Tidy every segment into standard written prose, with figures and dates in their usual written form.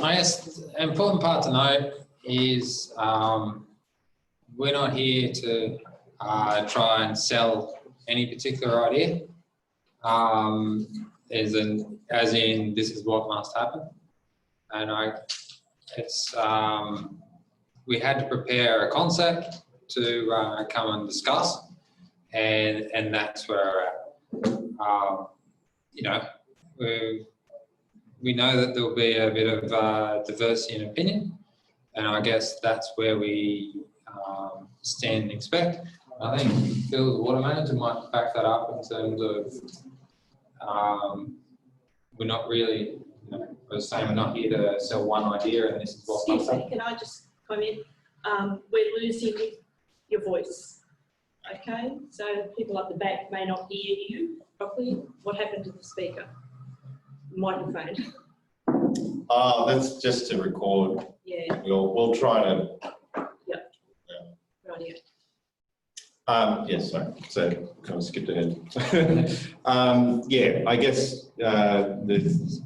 I guess the important part to note is we're not here to try and sell any particular idea, as in this is what must happen. And we had to prepare a concept to come and discuss, and that's where we're at. You know, we know that there'll be a bit of diversity in opinion, and I guess that's where we stand and expect. I think Phil, the water manager, might back that up in terms of we're not really, you know, we're saying we're not here to sell one idea and this is what. Excuse me, can I just comment? We're losing your voice. Okay, so people up the back may not hear you properly. What happened to the speaker? Microphone. That's just to record. Yeah. We'll try to. Yep. Yeah. Right here. Yes, sorry. So kind of skipped ahead. Yeah, I guess the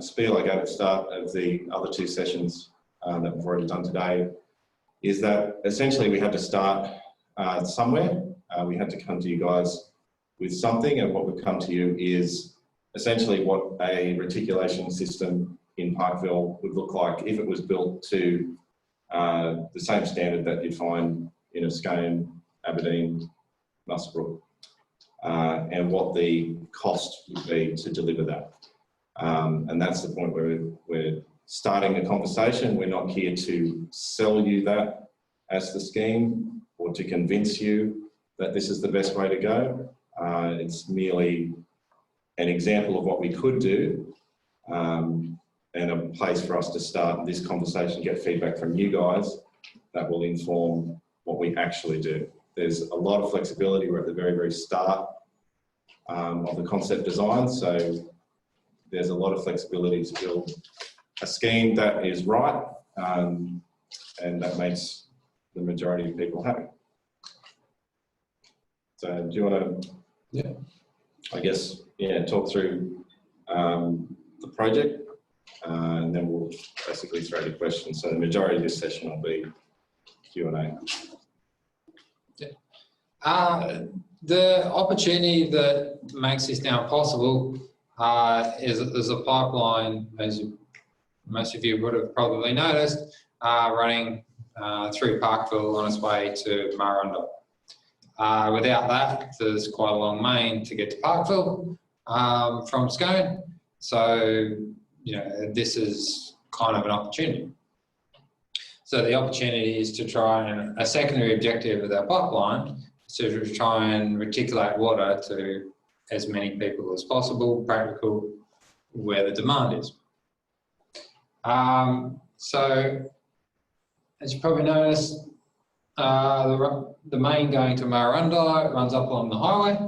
spiel I gave at the start of the other two sessions that we've already done today is that essentially we had to start somewhere. We had to come to you guys with something, and what we've come to you is essentially what a reticulation system in Parkville would look like if it was built to the same standard that you'd find in Scone, Aberdeen, Muswellbrook, and what the cost would be to deliver that. And that's the point where we're starting a conversation. We're not here to sell you that as the scheme or to convince you that this is the best way to go. It's merely an example of what we could do, and a place for us to start this conversation, get feedback from you guys that will inform what we actually do. There's a lot of flexibility. We're at the very, very start of the concept design, so there's a lot of flexibility to build a scheme that is right, and that makes the majority of people happy. So do you want to, yeah, I guess, yeah, talk through the project, and then we'll basically throw to questions. So the majority of this session will be Q&A. Yeah. The opportunity that makes this now possible is that there's a pipeline, as most of you would have probably noticed, running through Parkville on its way to Marunda. Without that, there's quite a long main to get to Parkville from Scone. So, you know, this is kind of an opportunity. So the opportunity is to try, and a secondary objective of that pipeline is to try and reticulate water to as many people as possible, practical, where the demand is. So, as you probably noticed, the main going to Marunda runs up along the highway.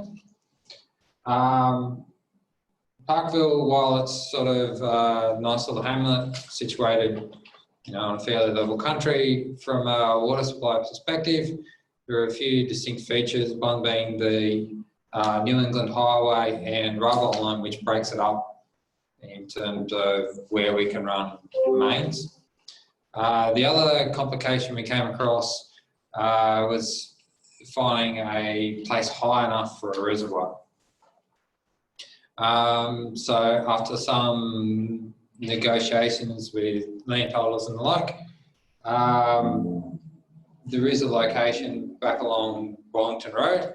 Parkville, while it's sort of a nice little hamlet situated, you know, on a fairly level country, from a water supply perspective, there are a few distinct features, one being the New England Highway and railway line, which breaks it up in terms of where we can run mains. The other complication we came across was finding a place high enough for a reservoir. So after some negotiations with landholders and the like, there is a location back along Wellington Road.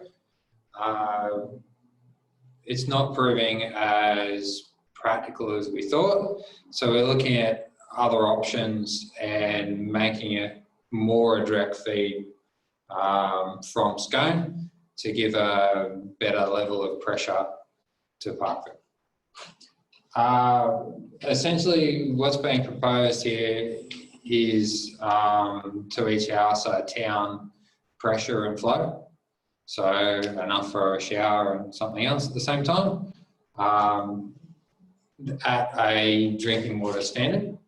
It's not proving as practical as we thought, so we're looking at other options and making it more a direct feed from Scone to give a better level of pressure to Parkville. Essentially, what's being proposed here is to each house a town pressure and flow, so enough for a shower and something else at the same time, at a drinking water standard.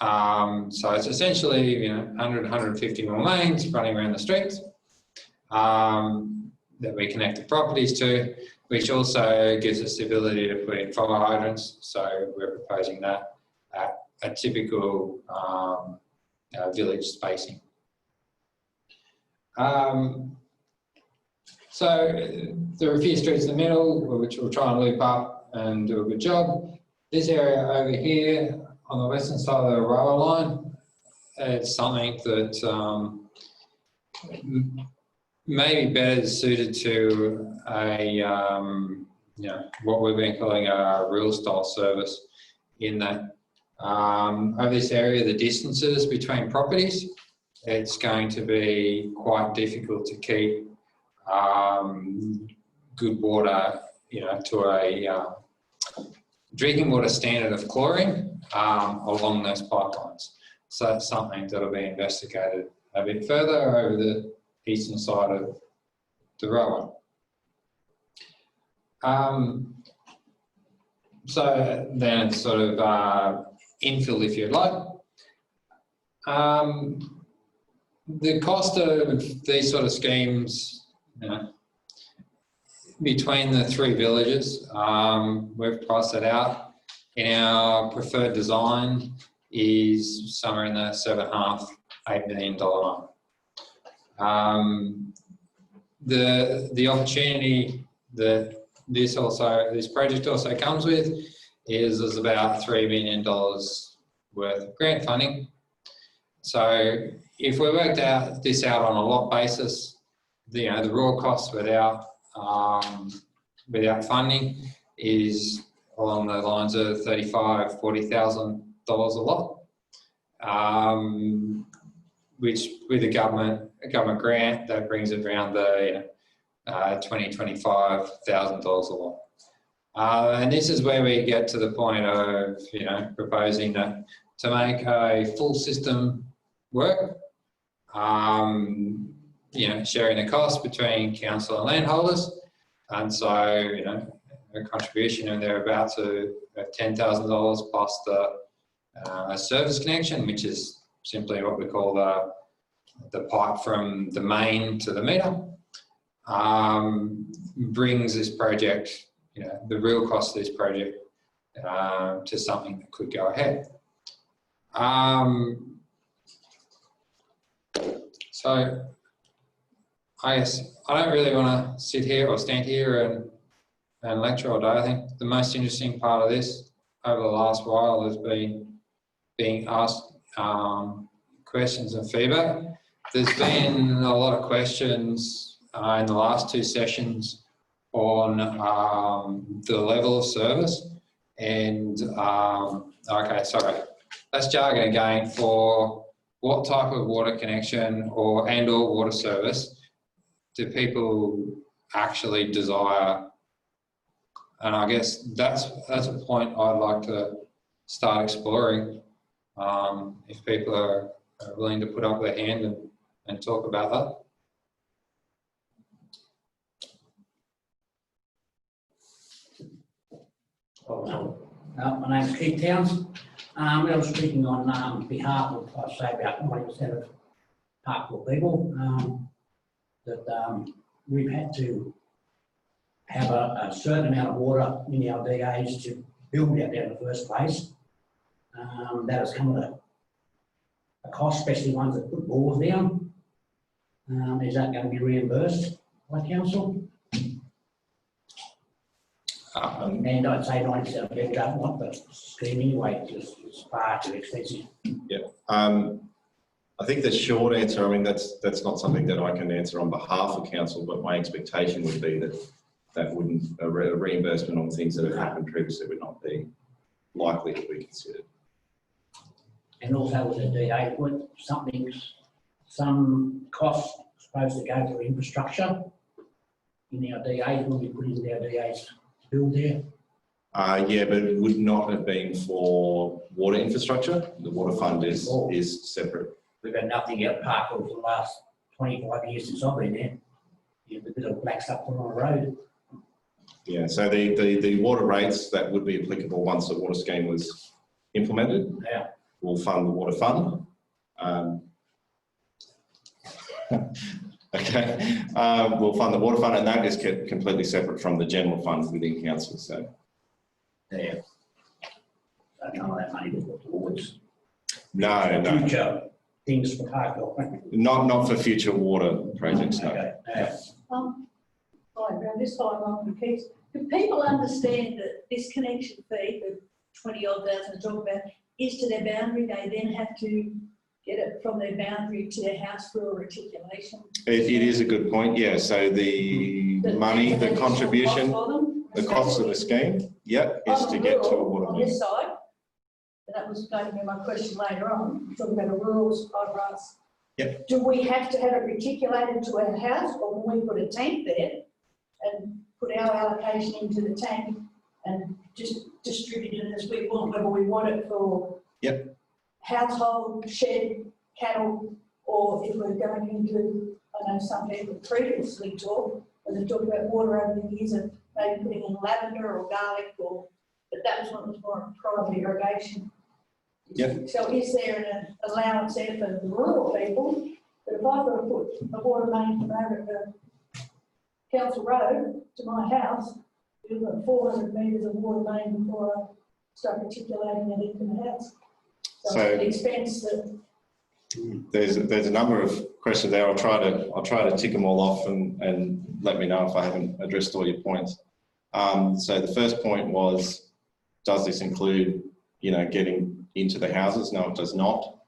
So it's essentially, you know, 100, 150 mil mains running around the streets that we connect the properties to, which also gives us the ability to put in fire hydrants. So we're proposing that a typical village spacing. So there are a few streets in the middle which we'll try and loop up and do a good job. This area over here on the western side of the railway line, it's something that may be better suited to a what we've been calling a real style service, in that over this area, the distances between properties, it's going to be quite difficult to keep good water, to a drinking water standard of chlorine along those pipelines. So that's something that'll be investigated a bit further over the eastern side of the railway. So then it's sort of infill, if you like. The cost of these sort of schemes, between the three villages, we've priced it out. In our preferred design is somewhere in the $7.5 to $8 million mark. The opportunity that this project also comes with is there's about $3 million worth of grant funding. So if we worked this out on a lot basis, the raw cost without funding is along the lines of $35,000 to $40,000 a lot, which with a government grant, that brings it around the $20,000 to $25,000 a lot. And this is where we get to the point of proposing that to make a full system work, sharing the cost between council and landholders, and so a contribution in thereabouts of $10,000 plus the service connection, which is simply what we call the pipe from the main to the meter, brings this project, the real cost of this project, to something that could go ahead. So I guess I don't really want to sit here or stand here and lecture all day. I think the most interesting part of this over the last while has been being asked questions and feedback. There's been a lot of questions in the last two sessions on the level of service, and okay, sorry, that's jargon again for what type of water connection or water service do people actually desire. And I guess that's a point I'd like to start exploring, if people are willing to put up their hand and talk about that. My name's Keith Towns. I was speaking on behalf of, I'd say, about 90% of Parkville people, that we've had to have a certain amount of water in our DAs to build out there in the first place. That has come at a cost, especially ones that put bores down. Is that going to be reimbursed by council? And I'd say 90% of people don't want the scheme anyway, it's far too expensive. Yeah, I think the short answer, I mean, that's not something that I can answer on behalf of council, but my expectation would be that wouldn't, a reimbursement on things that have happened previously would not be likely to be considered. And also with the DA, would some costs supposed to go for infrastructure in our DAs when we put in our DAs build there? Yeah, but it would not have been for water infrastructure. The water fund is separate. We've had nothing out of Parkville for the last 25 years since I've been there. A bit of black stuff on the road. Yeah, so the water rates that would be applicable once the water scheme was implemented, yeah, will fund the water fund. Okay, we'll fund the water fund, and that is kept completely separate from the general fund within council. So, yeah, so none of that money was put to towards No, no, future things for Parkville? not for future water projects, no. Okay. Hi, around this time on the keys. Do people understand that this connection fee, the 20-odd thousand I talk about, is to their boundary? They then have to get it from their boundary to their house for a reticulation? It is a good point, yeah. So the money, the contribution, the cost of the scheme, yep, is to get to a water on main. this side, and that was going to be my question later on, talking about a rural side grass. Yep. Do we have to have it reticulated to our house, or can we put a tank there and put our allocation into the tank and just distribute it as we want, whether we want it for household, shed, cattle, or if we're going into, I know some people previously talked, when they talked about water over the years of maybe putting in lavender or garlic, or, but that was when it was more private irrigation. Yep. So is there an allowance there for the rural people, that if I've got to put a water main from over at Council Road to my house, you've got 400 metres of water main before I start articulating it into the house. So So- the expense that. There's a number of questions there. I'll try to tick them all off and let me know if I haven't addressed all your points. So the first point was, does this include, getting into the houses? No, it does not.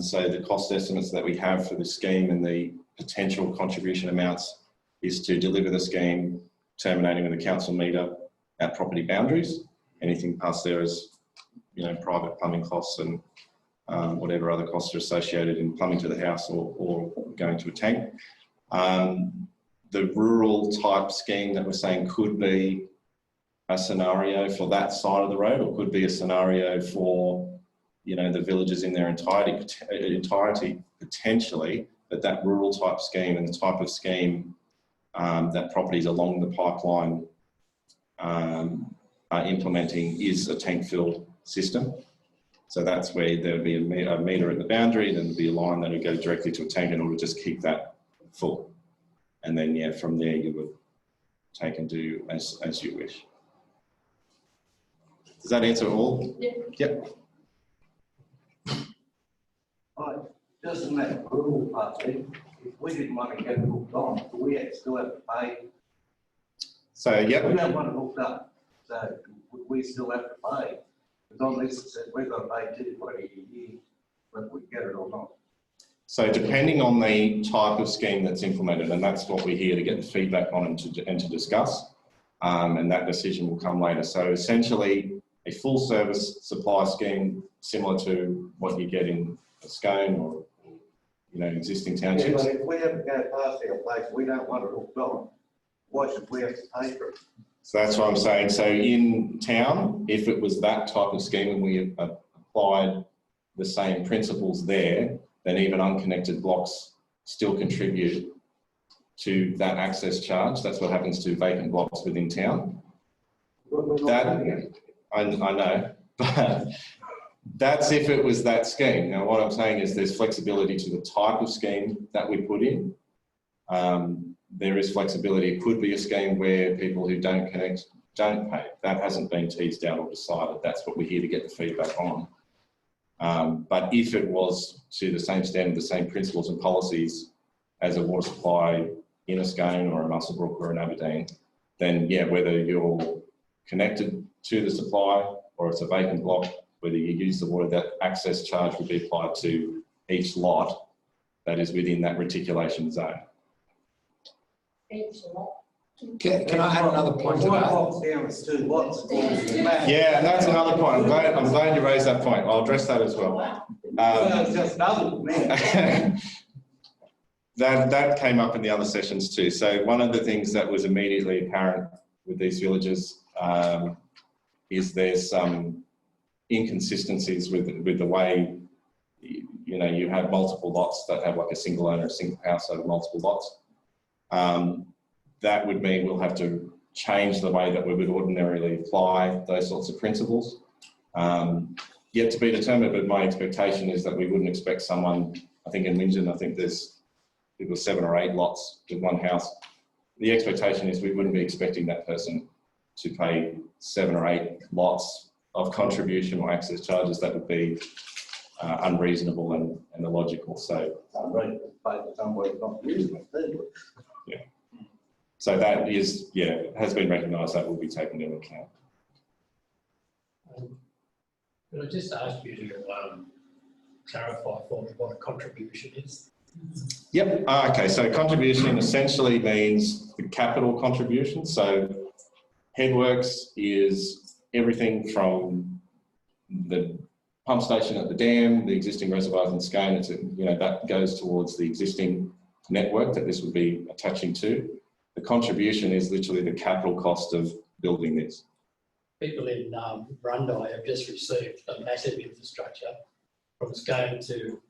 So the cost estimates that we have for the scheme and the potential contribution amounts is to deliver the scheme, terminating with a council meter at property boundaries. Anything past there is, private plumbing costs and whatever other costs are associated in plumbing to the house or going to a tank. The rural type scheme that we're saying could be a scenario for that side of the road, or could be a scenario for, the villages in their entirety potentially, but that rural type scheme and the type of scheme that properties along the pipeline are implementing is a tank fill system. So that's where there'll be a meter at the boundary, then there'll be a line that will go directly to a tank in order to just keep that full. And then, from there you would take and do as you wish. Does that answer all? Yeah. Yep. Right, just in that rural part, if we didn't want to get it hooked on, we still have to pay. So, We yep. don't want it hooked up, so we still have to pay. But on this, it says we've got to pay $220 a year, whether we get it or not. So depending on the type of scheme that's implemented, and that's what we're here to get the feedback on and to discuss, and that decision will come later. So essentially, a full service supply scheme similar to what you get in a Scone or existing Yeah, townships. but if we ever go past our place, we don't want it hooked on, why should we have to pay for it? So that's what I'm saying. So in town, if it was that type of scheme and we applied the same principles there, then even unconnected blocks still contribute to that access charge. That's what happens to vacant blocks within town. I know, but that's if it was that scheme. Now, what I'm saying is there's flexibility to the type of scheme that we put in. There is flexibility. It could be a scheme where people who don't connect don't pay. That hasn't been teased out or decided. That's what we're here to get the feedback on. But if it was to the same standard, the same principles and policies as a water supply in a Scone or a Muswellbrook or an Aberdeen, then whether you're connected to the supply or it's a vacant block, whether you use the water, that access charge would be applied to each lot that is within that reticulation zone. Can I add another point to One that? box down is 2 lots. Yeah, and that's another point. I'm glad you raised that point. I'll address that as well. It's just double, man. That came up in the other sessions too. So one of the things that was immediately apparent with these villages is there's some inconsistencies with the way you have multiple lots that have like a single owner, a single house over multiple lots. That would mean we'll have to change the way that we would ordinarily apply those sorts of principles. Yet to be determined, but my expectation is that we wouldn't expect someone, I think in Wingeon, I think there's 7 or 8 lots with one house. The expectation is we wouldn't be expecting that person to pay 7 or 8 lots of contribution or access charges that would be unreasonable and illogical. So, Right, but somebody not using it. so that is, has been recognised, that will be taken into account. Could I just ask you to clarify for me what a contribution is? Yep. Okay. So contribution essentially means the capital contribution. So headworks is everything from the pump station at the dam, the existing reservoirs in Scone. It's that goes towards the existing network that this would be attaching to. The contribution is literally the capital cost of building this. People in Brundye have just received a massive infrastructure from Scone to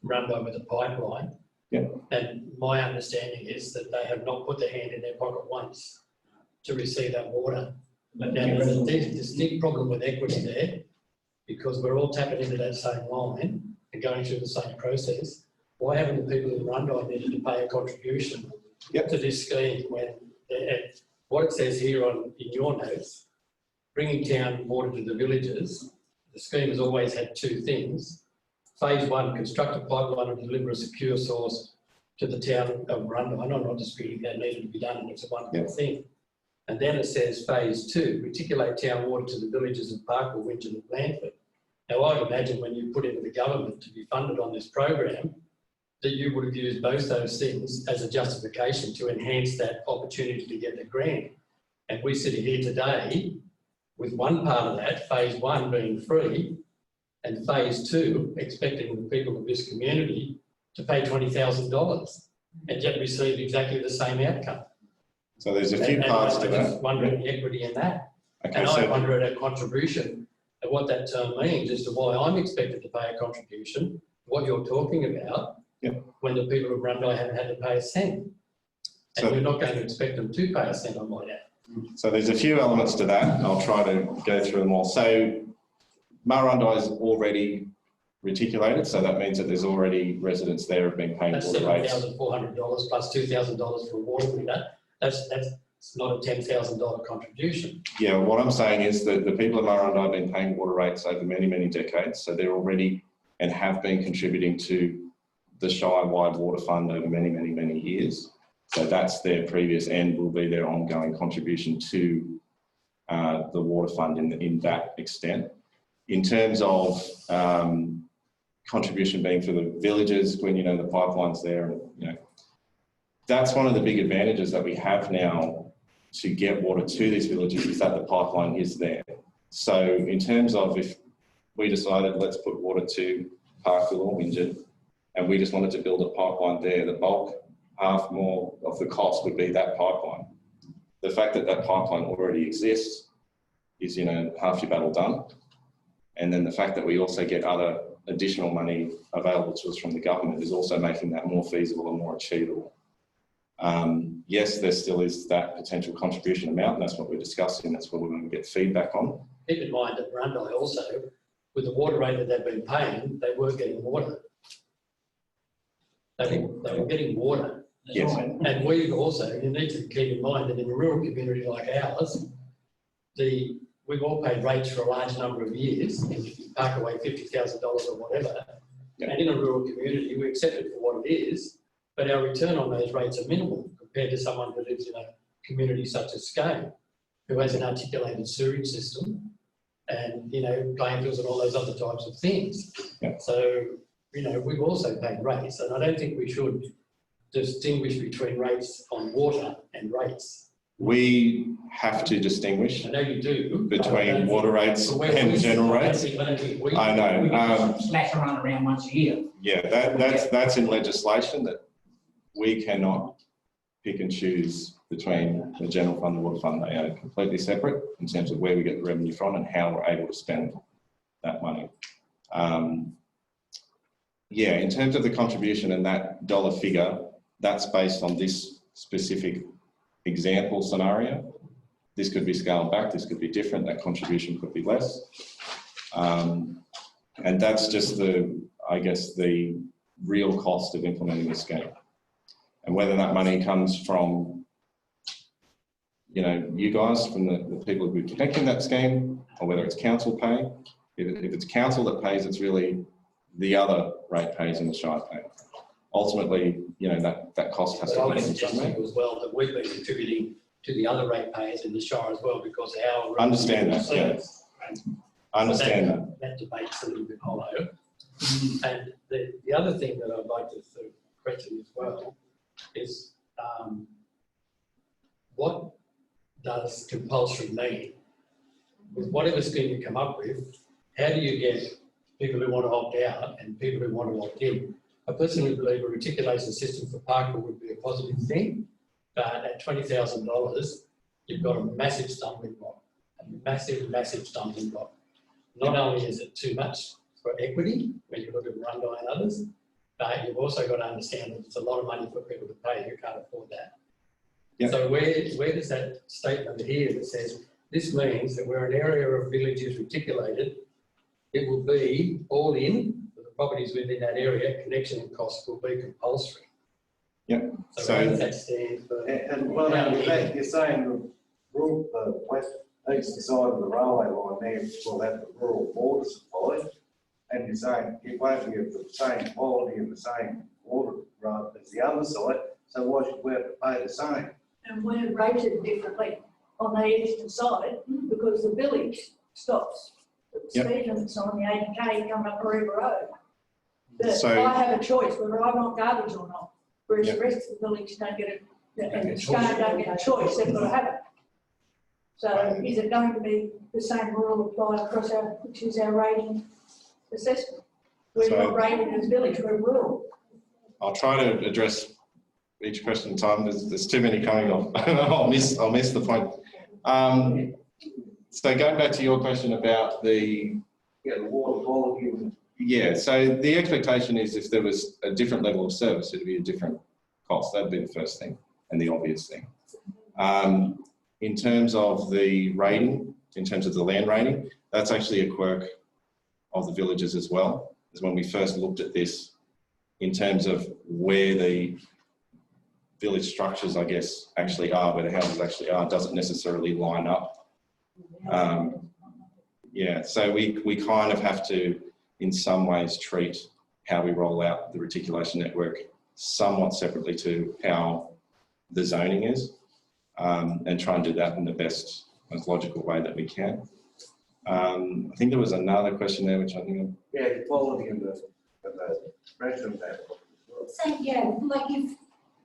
Brundye with a pipeline. Yeah. And my understanding is that they have not put their hand in their pocket once to receive that water. But now there's a distinct problem with equity there, because we're all tapping into that same line and going through the same process. Why haven't the people in Brundye needed to pay a contribution to this scheme when what it says here in your notes, bringing town water to the villages, the scheme has always had two things. Phase 1, construct a pipeline and deliver a secure source to the town of Brundye. I'm not disputing that needed to be done, and it's a wonderful thing. And then it says phase 2, reticulate town water to the villages of Parkville, Winton and Blandford. Now, I'd imagine when you put into the government to be funded on this program, that you would have used both those things as a justification to enhance that opportunity to get the grant. And we're sitting here today with one part of that, phase 1 being free, and phase 2 expecting the people of this community to pay $20,000 and yet receive exactly the same outcome. So there's a few parts to that. I'm just wondering the equity in that. Okay, and so I wonder at a contribution and what that term means as to why I'm expected to pay a contribution, what you're talking about, when the people of Brundye haven't had to pay a cent. And you're not going to expect them to pay a cent, I might add. So there's a few elements to that. I'll try to go through them all. So Marundai is already reticulated, so that means that there's already residents there who've been paying That's water rates. $7,400 plus $2,000 for a water meter. That's not a $10,000 contribution. Yeah, what I'm saying is that the people of Marundai have been paying water rates over many, many decades, so they're already and have been contributing to the Shire-wide water fund over many, many, many years. So that's their previous and will be their ongoing contribution to the water fund in that extent. In terms of contribution being for the villages, when the pipeline's there, that's one of the big advantages that we have now to get water to these villages, is that the pipeline is there. So in terms of if we decided let's put water to Parkville or Winton, and we just wanted to build a pipeline there, the bulk, half more of the cost would be that pipeline. The fact that that pipeline already exists is, half your battle done. And then the fact that we also get other additional money available to us from the government is also making that more feasible and more achievable. Yes, there still is that potential contribution amount, and that's what we're discussing. That's what we're going to get feedback on. Keep in mind that Brundye also, with the water rate that they've been paying, they were getting water. They were getting water. Yes. And we also, you need to keep in mind that in a rural community like ours, we've all paid rates for a large number of years, and if you park away $50,000 or whatever, and in a rural community, we accept it for what it is, but our return on those rates are minimal compared to someone who lives in a community such as Scone, who has an articulated sewage system and, landfills and all those other types of things. Yeah. So, we've also paid rates, and I don't think we should distinguish between rates on water and rates. We have to distinguish I know you do. between water rates and general rates. I know. Slash around once a year. Yeah, that's in legislation that we cannot pick and choose between the general fund and the water fund. They are completely separate in terms of where we get the revenue from and how we're able to spend that money. In terms of the contribution and that dollar figure, that's based on this specific example scenario. This could be scaled back, this could be different, that contribution could be less. And that's just the real cost of implementing the scheme. And whether that money comes from you know, you guys from the people who are connecting that scheme, or whether it's council paying. If it's council that pays, it's really the other rate pays in the Shire pay. Ultimately, you know, that cost has But to I be would in suggest to somewhere. you as well that we've been contributing to the other ratepayers in the Shire as well, because our. Understand that, yeah. I understand that. That debate's a little bit hollow. And the other thing that I'd like to sort of question as well is, what does compulsory mean? With whatever scheme you come up with, how do you get people who want to opt out and people who want to opt in? I personally believe a reticulation system for Parkville would be a positive thing, but at $20,000, you've got a massive stumbling block, massive stumbling block. Not only is it too much for equity, when you look at Rundy and others, but you've also got to understand that it's a lot of money for people to pay who can't afford that. Yep. So where does that statement here that says, this means that where an area of village is reticulated, it will be all in, for the properties within that area, connection and costs will be compulsory. Yep. So how does that stand for? And well, in fact, you're saying the west eastern side of the railway line there will have the rural water supply, and you're saying it won't be of the same quality and the same water run as the other side, so why should we have to pay the same? And we're rated differently on the eastern side because the village stops. The Yep. speed limit's on the 80k coming up River Road. But So- I have a choice whether I want garbage or not, whereas Yep. the rest of the village don't get get a and choice. Scone don't get a choice, they've got to have it. So is it going to be the same rule applied across which is our rating assessment? We're So- not rated as village, we're rural. I'll try to address each question at a time. There's too many coming off. I'll miss the point. So going back to your question about the water quality. Yeah, so the expectation is if there was a different level of service, it'd be a different cost. That'd be the first thing and the obvious thing. In terms of the rating, in terms of the land rating, that's actually a quirk of the villages as well. Is when we first looked at this in terms of where the village structures, I guess, actually are, where the houses actually are, doesn't necessarily line up. Yeah, so we kind of have to, in some ways, treat how we roll out the reticulation network somewhat separately to how the zoning is, and try and do that in the best, most logical way that we can. I think there was another question there, which I think... Yeah, the quality of the pressure of that. So, yeah, like if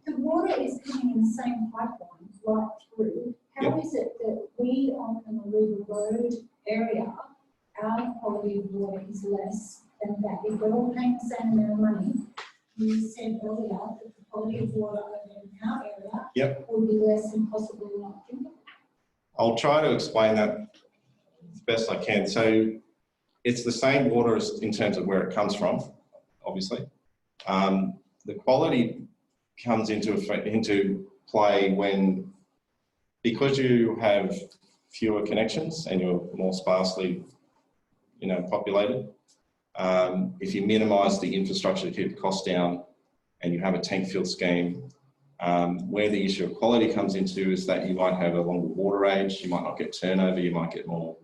the water is coming in the same pipeline right through, how is it that we on the River Road area, our quality of water is less than that? If we're all paying the same amount of money, you said earlier that the quality of water in our area would be less than possibly not drinkable. I'll try to explain that as best I can. So it's the same water as in terms of where it comes from, obviously. The quality comes into play when, because you have fewer connections and you're more sparsely, populated. If you minimise the infrastructure to keep the costs down, and you have a tank fill scheme, where the issue of quality comes into is that you might have a longer water age, you might not get turnover, you might get more.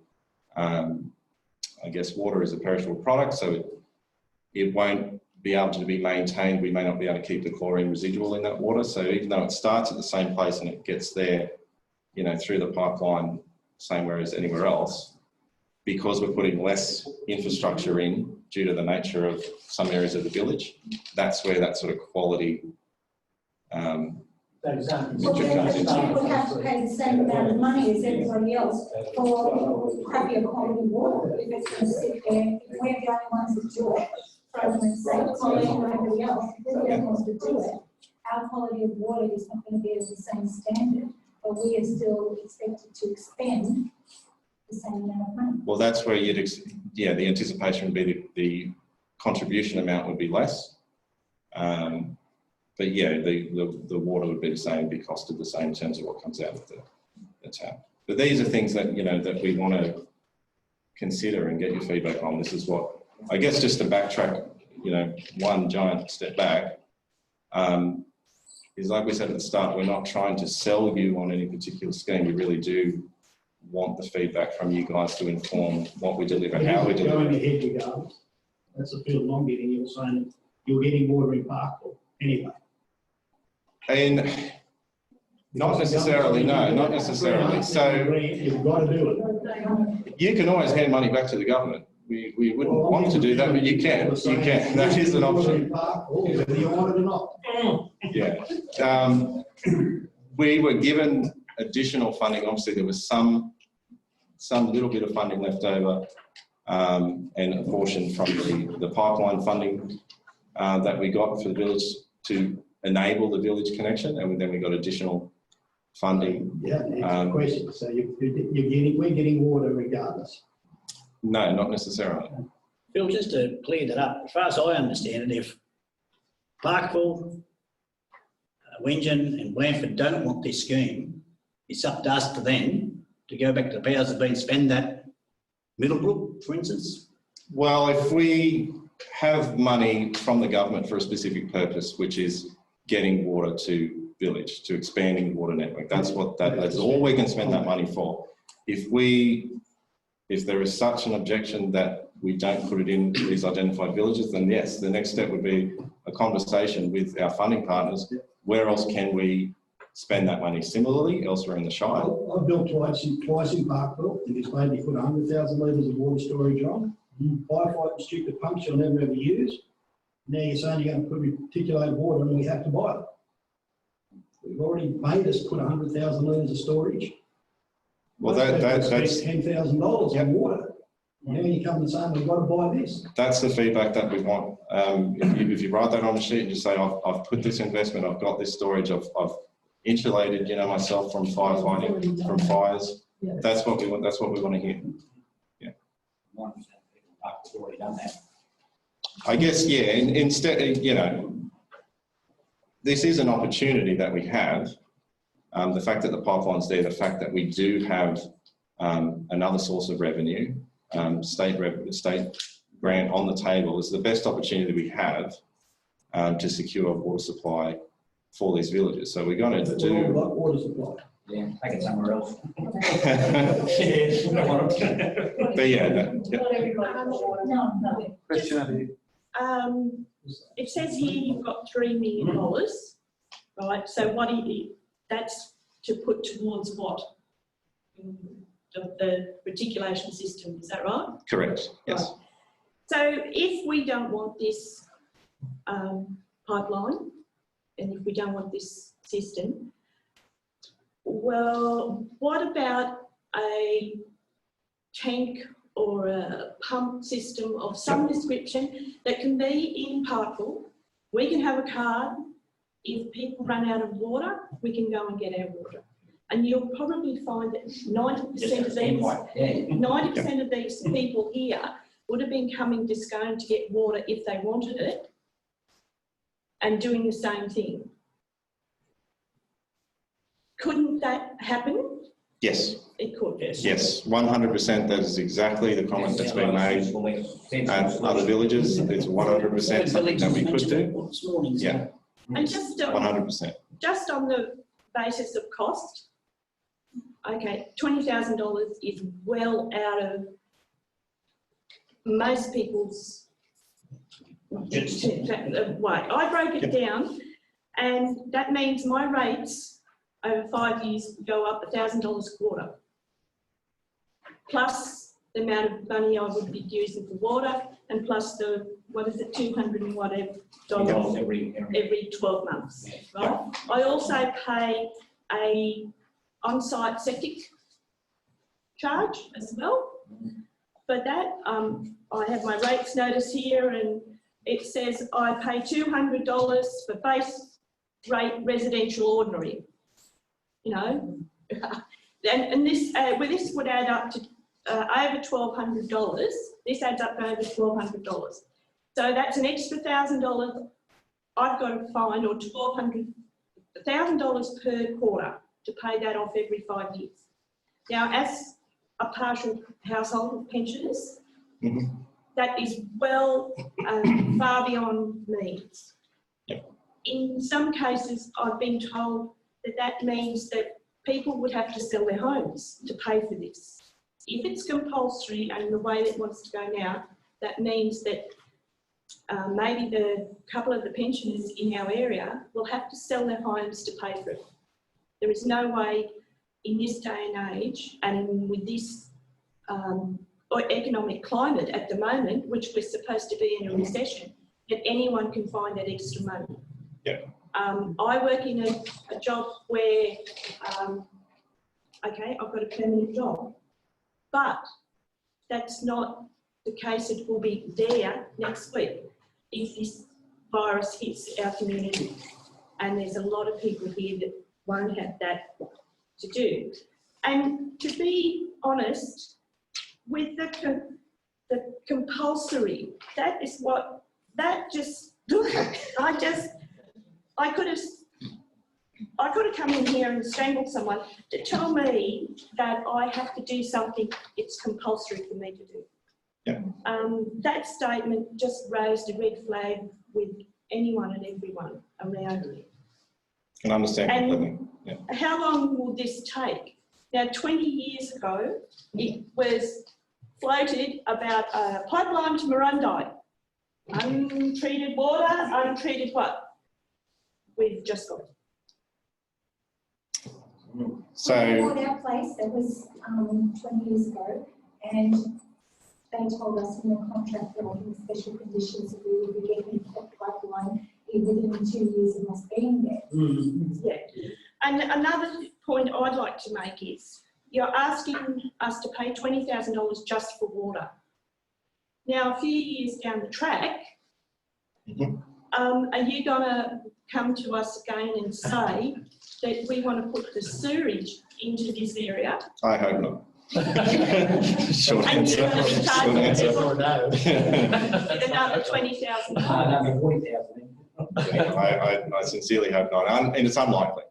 I guess water is a perishable product, so it won't be able to be maintained. We may not be able to keep the chlorine residual in that water. So even though it starts at the same place and it gets there, through the pipeline, same way as anywhere else, because we're putting less infrastructure in due to the nature of some areas of the village, that's where that sort of quality Well, then you would have to pay the same amount of money as everybody else for crappier quality water. If it's going to sit there, if we're the only ones that do it, from the same quality as everybody else, if we're the only ones to do it, our quality of water is not going to be of the same standard, but we are still expected to expend the same amount of money. Well, that's where the anticipation would be the contribution amount would be less. But yeah, the water would be the same, be costed the same in terms of what comes out of the tap. But these are things that, that we want to consider and get your feedback on. This is what, I guess, just to backtrack, one giant step back. is, like we said at the start, we're not trying to sell you on any particular scheme. We really do want the feedback from you guys to inform what we deliver, how we deliver. Going ahead regardless. That's the feeling I'm getting. You're saying that you're getting water in Parkville anyway. And not necessarily, no, not necessarily. So You've got to do it. you can always hand money back to the government. We wouldn't want to do that, but you can. You can. That is an option. Whether you want it or not. Yeah. We were given additional funding. Obviously, there was some little bit of funding left over, and a portion from the pipeline funding that we got for the village to enable the village connection, and then we got additional funding. Yeah, that's the question. So we're getting water regardless. No, not necessarily. Phil, just to clear that up, as far as I understand it, if Parkville, Wingen and Blandford don't want this scheme, it's up to us to then to go back to the powers that been spend that Middlebrook, for instance. Well, if we have money from the government for a specific purpose, which is getting water to village, to expanding the water network, that's all we can spend that money for. If there is such an objection that we don't put it in these identified villages, then yes, the next step would be a conversation with our funding partners. Where else can we spend that money similarly elsewhere in the Shire? I've built twice in Parkville, and this lady put 100,000 litres of water storage on. Firefighting stupid pumps you'll never ever use. Now you're saying you're going to put reticulated water and we have to buy it. We've already made us put 100,000 litres of storage. Well, that's $10,000 on water. Now you come and say, we've got to buy this. That's the feedback that we want. If you write that on a sheet and just say, I've put this investment, I've got this storage, I've insulated, myself from firefighting, from fires. Yeah. That's what we want. That's what we want to hear. Yeah. Parkville's already done that. I guess, yeah. Instead, this is an opportunity that we have. The fact that the pipeline's there, the fact that we do have another source of revenue, state grant on the table, is the best opportunity we have to secure water supply for these villages. So we're going to do water supply. Yeah, take it somewhere else. But yeah, no, yeah. Not everybody wants water. No. Question over here. It says here you've got $3 million, right? So that's to put towards what? The reticulation system, is that right? Correct. Yes. Right. So if we don't want this pipeline, and if we don't want this system, well, what about a tank or a pump system of some description that can be in Parkville? We can have a card. If people run out of water, we can go and get our water. And you'll probably find that 90% of these people here would have been coming to Scone to get water if they wanted it, and doing the same thing. Couldn't that happen? Yes. It could. Yes. 100%. That is exactly the comment that's been made at other villages. It's 100% something that we could do. Yeah. And just 100%. Just on the basis of cost, okay, $20,000 is well out of most people's way. I broke it down, and that means my rates over 5 years go up $1,000 a quarter, plus the amount of money I would be using for water, and plus the, 200 and whatever dollars every 12 months, right? I also pay a on-site septic charge as well. But that, I have my rates notice here, and it says I pay $200 for base rate residential ordinary, and this this would add up to over $1,200. This adds up to over $1,200. So that's an extra $1,000 I've got to find, or $1,000 per quarter to pay that off every 5 years. Now, as a partial household of pensioners, that is well far beyond means. Yep. in some cases, I've been told that that means that people would have to sell their homes to pay for this. If it's compulsory and the way that it wants to go now, that means that maybe the couple of the pensioners in our area will have to sell their homes to pay for it. There is no way in this day and age and with this economic climate at the moment, which we're supposed to be in a recession, that anyone can find that extra money. Yeah. I work in a job where, okay, I've got a permanent job, but that's not the case. It will be there next week if this virus hits our community. And there's a lot of people here that won't have that to do. And to be honest, with the compulsory, that is what, that just, I could have come in here and strangled someone to tell me that I have to do something it's compulsory for me to do. Yeah. That statement just raised a red flag with anyone and everyone around me. Can understand completely. Yeah. How long will this take? Now, 20 years ago, it was floated about a pipeline to Marundi. Untreated water, untreated what? We've just got it. So, We bought our place, that was 20 years ago, and they told us in the contract that in special conditions that we would be getting the pipeline within 2 years of us being there. Yeah. And another point I'd like to make is you're asking us to pay $20,000 just for water. Now, a few years down the track, are you going to come to us again and say that we want to put the sewage into this area? I hope not. Short And answer. you're going to be charging answer. people No. with another $20,000? Another 40,000. I sincerely hope not, and it's unlikely.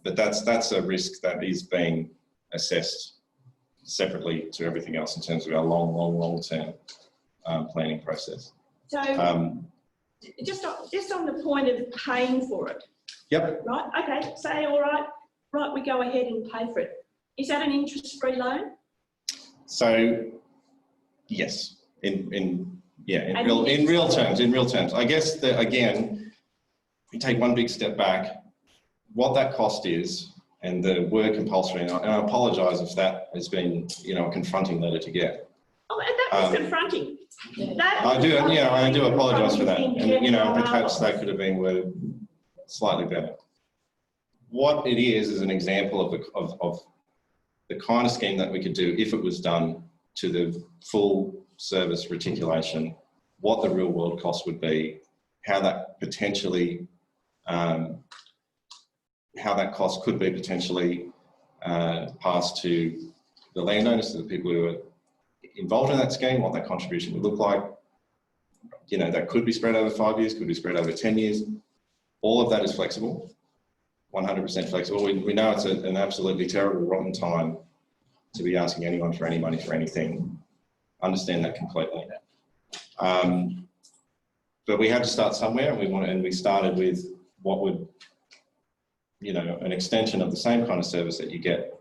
But that's a risk that is being assessed separately to everything else in terms of our long-term planning process. So, just on the point of paying for it. Yep. Right. Okay. Say all right. Right. We go ahead and pay for it. Is that an interest-free loan? So, yes, in real terms. I guess that again, if you take one big step back, what that cost is, and the word compulsory, and I apologise if that has been, a confronting letter to get. Oh, and that was confronting. That I do apologise for that, and perhaps that. that could have been worded slightly better. What it is an example of the kind of scheme that we could do if it was done to the full service reticulation, what the real world cost would be, how that potentially, how that cost could be potentially passed to the landowners, to the people who are involved in that scheme, what that contribution would look like. That could be spread over 5 years, could be spread over 10 years. All of that is flexible, 100% flexible. We know it's an absolutely terrible, rotten time to be asking anyone for any money for anything. Understand that completely. But we had to start somewhere, and we started with what would, an extension of the same kind of service that you get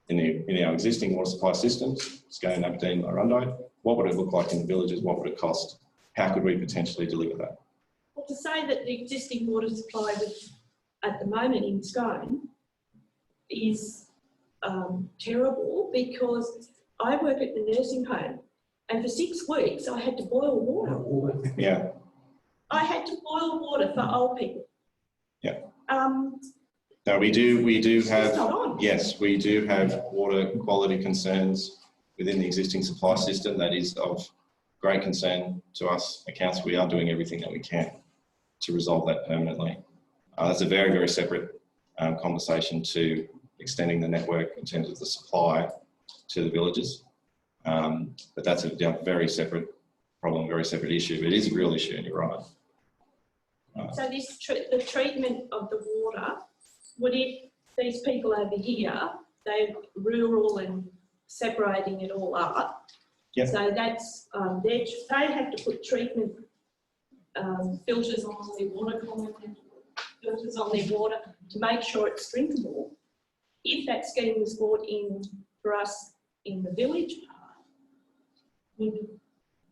in our existing water supply systems, Scone, Aberdeen, Marundi. What would it look like in the villages? What would it cost? How could we potentially deliver that? Well, to say that the existing water supply at the moment in Scone is terrible, because I work at the nursing home, and for 6 weeks I had to boil water. Yeah. I had to boil water for old people. Yeah. No, we do have, not on. yes, we do have water quality concerns within the existing supply system. That is of great concern to us at council. We are doing everything that we can to resolve that permanently. That's a very, very separate conversation to extending the network in terms of the supply to the villages. But that's a very separate problem, very separate issue. It is a real issue, and you're right. So the treatment of the water, these people over here, they're rural and separating it all up. Yep. So that's, they have to put treatment filters on their water, filters on their water to make sure it's drinkable. If that scheme was brought in for us in the village part, would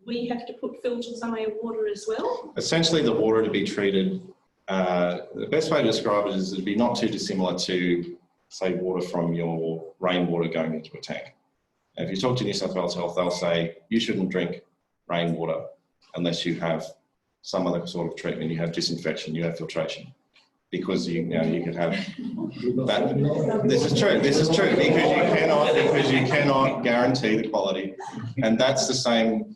we have to put filters on our water as well? Essentially, the water to be treated, the best way to describe it is it'd be not too dissimilar to, say, water from your rainwater going into a tank. If you talk to New South Wales Health, they'll say you shouldn't drink rainwater unless you have some other sort of treatment. You have disinfection, you have filtration, because you could have that. This is true because you cannot guarantee the quality, and that's the same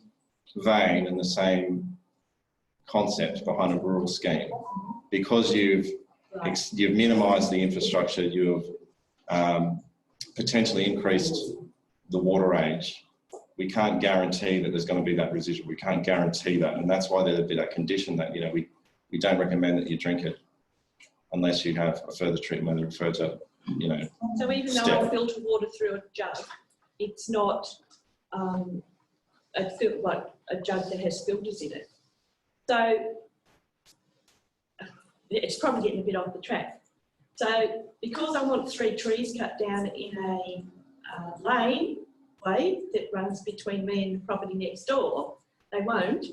vein and the same concept behind a rural scheme. Because you've minimised the infrastructure, you've potentially increased the water age. We can't guarantee that there's going to be that residual. We can't guarantee that, and that's why there'd be that condition that we don't recommend that you drink it unless you have a further treatment and further So even though I filter water through a jug, it's not a jug that has filters in it. So it's probably getting a bit off the track. So because I want 3 trees cut down in a lane way that runs between me and the property next door, they won't.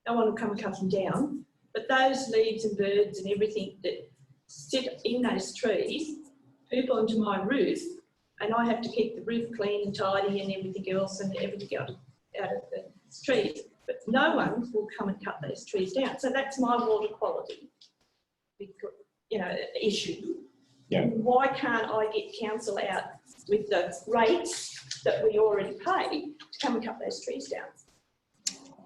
No one will come and cut them down. But those leaves and birds and everything that sit in those trees poop onto my roof, and I have to keep the roof clean and tidy and everything else out of the trees. But no one will come and cut those trees down. So that's my water quality, issue. Yeah. Why can't I get council out with the rates that we already pay to come and cut those trees down?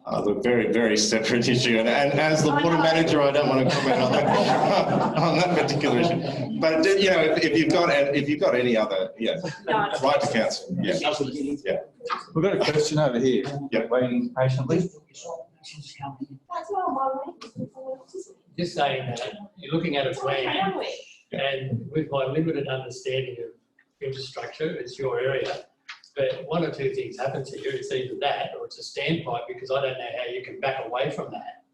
A very, very separate issue, and as the water manager, I don't want to comment on that particular issue. But if you've got any other, right to council. Yeah, yeah. We've got a question over here. Yeah. Waiting patiently. Just saying that you're looking at a plan, and with my limited understanding of infrastructure, it's your area. But one or two things happen to you. It's either that or it's a standpipe, because I don't know how you can back away from that.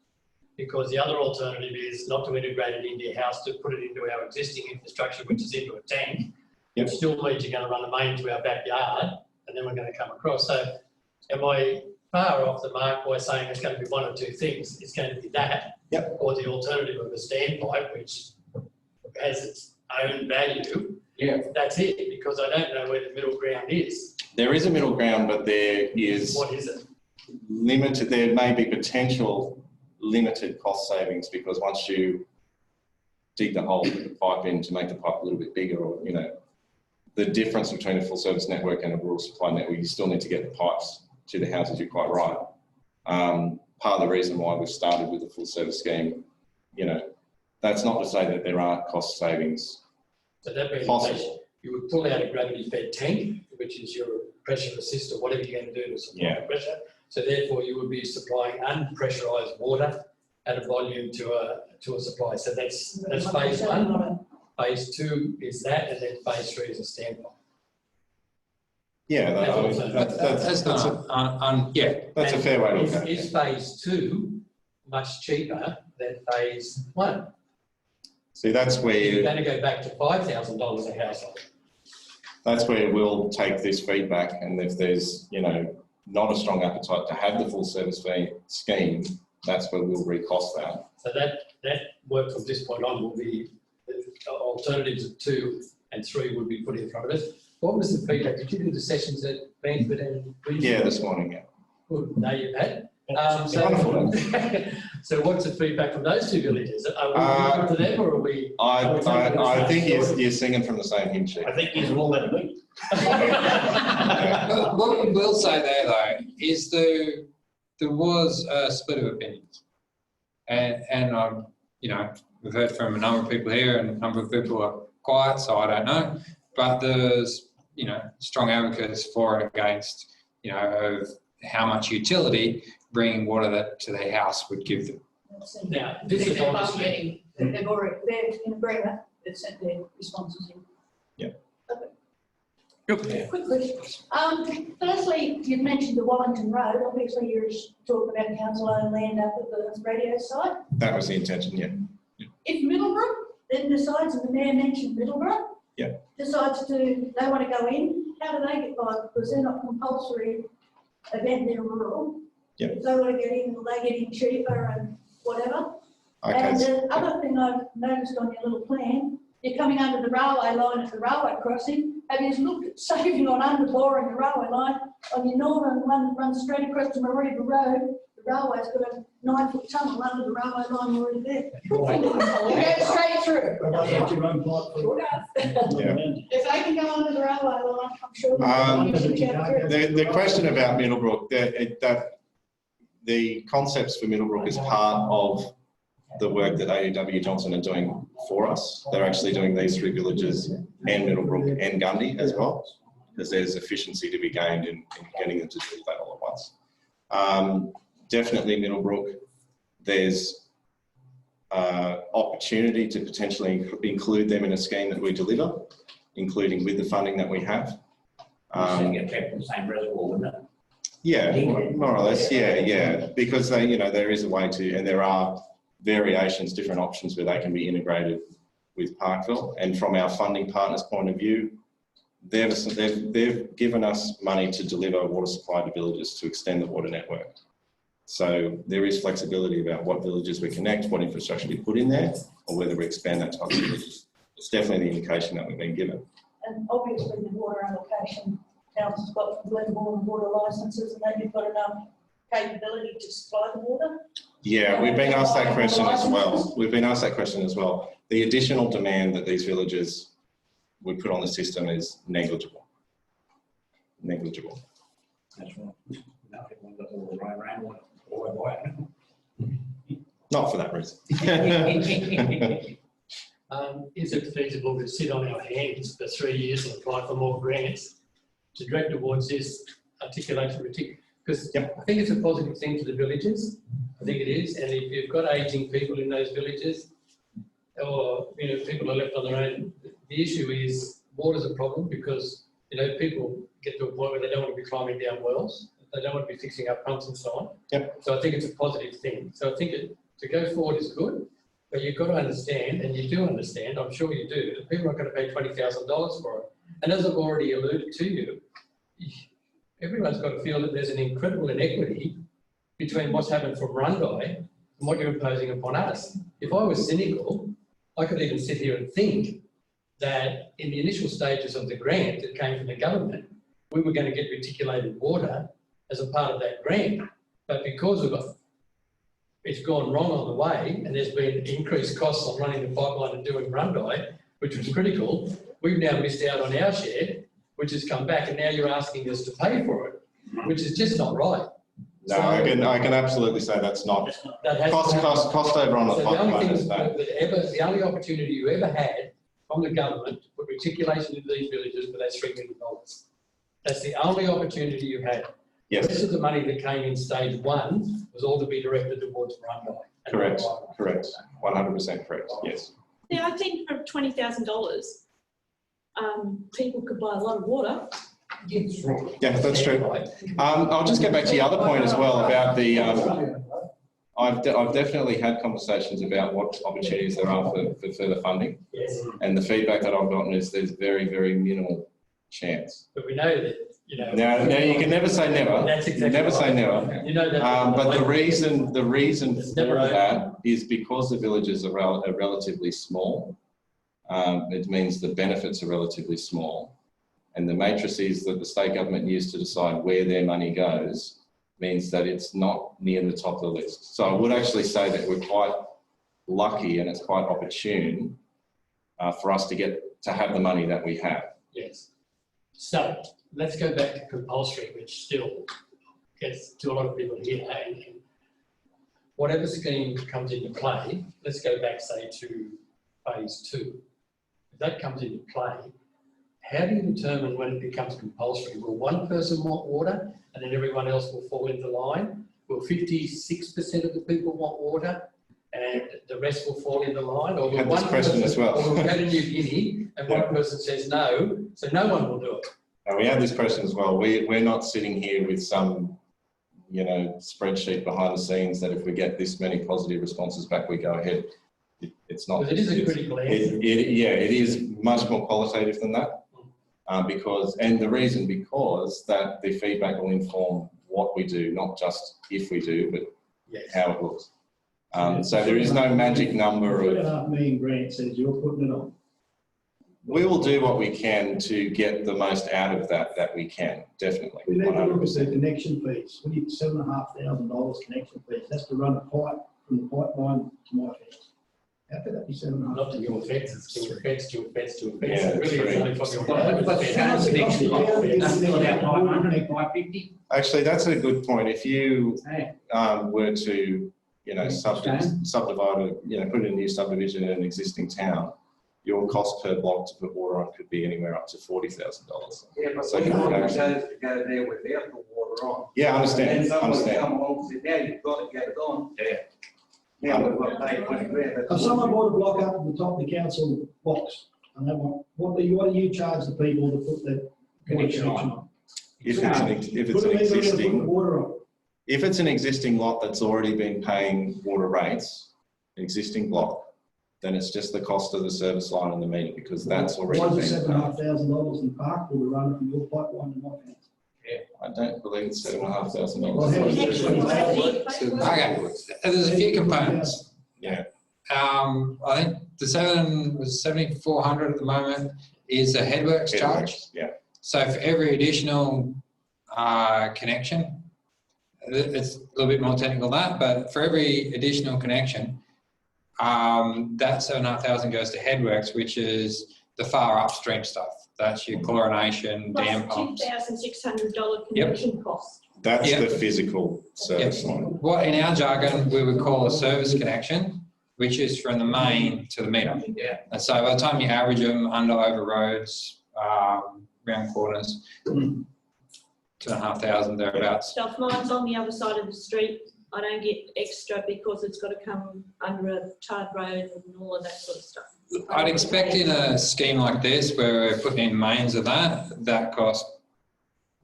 Because the other alternative is not to integrate it into your house, to put it into our existing infrastructure, which is into a tank, which still means you're going to run the main to our backyard, and then we're going to come across. So am I far off the mark by saying it's going to be one or two things? It's going to be that, or the alternative of a standpipe, which has its own value. Yeah. That's it, because I don't know where the middle ground is. There is a middle ground, but there is What is it? limited. There may be potential limited cost savings, because once you dig the hole, put the pipe in to make the pipe a little bit bigger, or the difference between a full service network and a rural supply network, you still need to get the pipes to the houses. You're quite right. Part of the reason why we've started with the full service scheme, that's not to say that there aren't cost savings. So that means possible. you would pull out a gravity fed tank, which is your pressure assist or whatever you're going to do to supply the pressure. So therefore you would be supplying unpressurised water at a volume to a supply. So that's phase 1. Phase 2 is that, and then phase 3 is a standby. Yeah, that's a fair way to look at it. Is phase 2 much cheaper than phase 1? See, that's where you're going to go back to $5,000 a household. That's where we'll take this feedback, and if there's not a strong appetite to have the full service fee scheme, that's where we'll recost that. So that work from this point on will be alternatives of 2 and 3 would be put in front of us. What was the feedback? Did you do the sessions at Benford and Queensland? Yeah, this morning. Yeah. Good. No, you've had. Wonderful. So what's the feedback from those 2 villages? Are we talking to them, or are we? I think you're singing from the same hymn sheet. I think you're all at me. What we will say there, though, is there was a split of opinions, and we've heard from a number of people here, and a number of people are quiet, so I don't know. But there's strong advocates for and against, of how much utility bringing water to their house would give them. Now, this is obviously. They're in agreement. They've sent their responses in. Yeah. Quick question. Firstly, you've mentioned the Wellington Road. Obviously, you're talking about council-owned land up at the radio site. That was the intention, yeah. If Middlebrook then decides, and the mayor mentioned Middlebrook, Yeah. decides they want to go in, how do they get by? Because they're not compulsory event, they're rural. Yeah. If they want to get in, will they get in cheaper and whatever? Okay. And the other thing I've noticed on your little plan, you're coming under the railway line at the railway crossing. Have you looked at saving on underboring the railway line? On your northern one runs straight across to Mareeba Road. The railway's got a 9-foot tunnel under the railway line already there. You go straight through. That's your own pipe for Yeah. If they can go under the railway line, I'm sure they should go through. The question about Middlebrook, the concepts for Middlebrook is part of the work that AEW Johnson are doing for us. They're actually doing these 3 villages and Middlebrook and Gundy as well, because there's efficiency to be gained in getting them to do that all at once. Definitely Middlebrook, there's opportunity to potentially include them in a scheme that we deliver, including with the funding that we have. Get kept in the same reservoir, wouldn't it? Yeah, more or less, yeah, because they, there is a way to, and there are variations, different options where they can be integrated with Parkville. And from our funding partners' point of view, they've given us money to deliver water supply to villages to extend the water network. So there is flexibility about what villages we connect, what infrastructure we put in there, or whether we expand that to other villages. It's definitely the indication that we've been given. And obviously the water allocation, council's got Glenmore and water licences, and then you've got enough capability to supply the water. Yeah, we've been asked that question as well. The additional demand that these villages would put on the system is negligible. Negligible. That's right. Nothing got all the right around one. Not for that reason. Is it feasible to sit on our hands for 3 years and apply for more grants to direct towards this articulation? Because I think it's a positive thing to the villages. I think it is. And if you've got ageing people in those villages, or people are left on their own, the issue is water's a problem because people get to a point where they don't want to be climbing down wells, they don't want to be fixing up pumps and so on. Yep. So I think it's a positive thing. So I think to go forward is good, but you've got to understand, and you do understand, I'm sure you do, that people are going to pay $20,000 for it. And as I've already alluded to you, everyone's got to feel that there's an incredible inequity between what's happened from Rundai and what you're imposing upon us. If I was cynical, I could even sit here and think that in the initial stages of the grant that came from the government, we were going to get reticulated water as a part of that grant. But because it's gone wrong on the way and there's been increased costs on running the pipeline and doing Rundai, which was critical, we've now missed out on our share, which has come back, and now you're asking us to pay for it, which is just not right. No, so, I can absolutely say that's not. Cost overrun on the pipeline is bad. The only opportunity you ever had from the government to put reticulation into these villages for that $3 million. That's the only opportunity you had. Yes. The rest of the money that came in stage 1 was all to be directed towards Rundai. Correct. 100% correct, yes. Yeah, I think for $20,000, people could buy a lot of water. Yeah, that's true. I'll just get back to the other point as well about the. I've definitely had conversations about what opportunities there are for further funding. Yes. And the feedback that I've gotten is there's very, very minimal chance. But we know that, Now you can never say never. That's exactly never right. say never. You know that. But the reason for that is because the villages are relatively small. It means the benefits are relatively small. And the matrices that the state government used to decide where their money goes means that it's not near the top of the list. So I would actually say that we're quite lucky and it's quite opportune for us to have the money that we have. Yes. So let's go back to compulsory, which still gets to a lot of people here. And whatever scheme comes into play, let's go back, say, to phase 2. If that comes into play, how do you determine when it becomes compulsory? Will one person want water and then everyone else will fall into line? Will 56% of the people want water and the rest will fall into line? Or will this question as well. Or will go to New Guinea and one person says no, so no one will do it? we had this question as well. We're not sitting here with some, you know, spreadsheet behind the scenes that if we get this many positive responses back, we go ahead. It's not. Because it is a critical answer. Yeah, it is much more qualitative than that. Because that the feedback will inform what we do, not just if we do, but Yes. how it looks. So there is no magic number of. $2.5 million grant says you're putting it on. We will do what we can to get the most out of that we can, definitely. We need to look at the 100%. connection fees. We need $7,500 connection fees. That's to run a pipe from the pipeline to my fence. How could that be $7,500? Not to your fence, it's to your fence, to your fence, to your fence. Yeah, It really that's is right. only from your But the fence. current connection, that's not about 500, 550. Actually, that's a good point. If you Hey, were to, you know, subdivide, put in a new subdivision in an existing town, your cost per block to put water on could be anywhere up to $40,000. Yeah, but So we you want can to actually- go there without the water on. Yeah, I And understand. then somebody come along and say, now you've got to get it on. Yeah. Now we've got to pay 20 grand. If someone bought a block up at the top of the council box, and they want, what do you charge the people to put the connection on? If it's Put an them in there to put the existing, water on. if it's an existing lot that's already been paying water rates, an existing block, then it's just the cost of the service line and the meter, because that's already Why been is it paid. $7,500 in Parkville to run it from your pipeline to my fence? I don't believe it's $7,500. Well, how does it work? Okay, there's a few components. Yeah. I think the 7,400 at the moment is a headworks charge. Yeah. So for every additional connection, it's a little bit more technical than that, but for every additional connection, that 7,500 goes to headworks, which is the far upstream stuff. That's your chlorination, dam Plus pumps. $2,600 connection cost. That's Yep. the physical service line. What in our jargon we would call a service connection, which is from the main to the meter. Yeah. And so by the time you average them under over roads, round corners, 2,500 thereabouts. So if mine's on the other side of the street, I don't get extra because it's got to come under a tarred road and all of that sort of stuff. I'd expect in a scheme like this, where we're putting in mains of that cost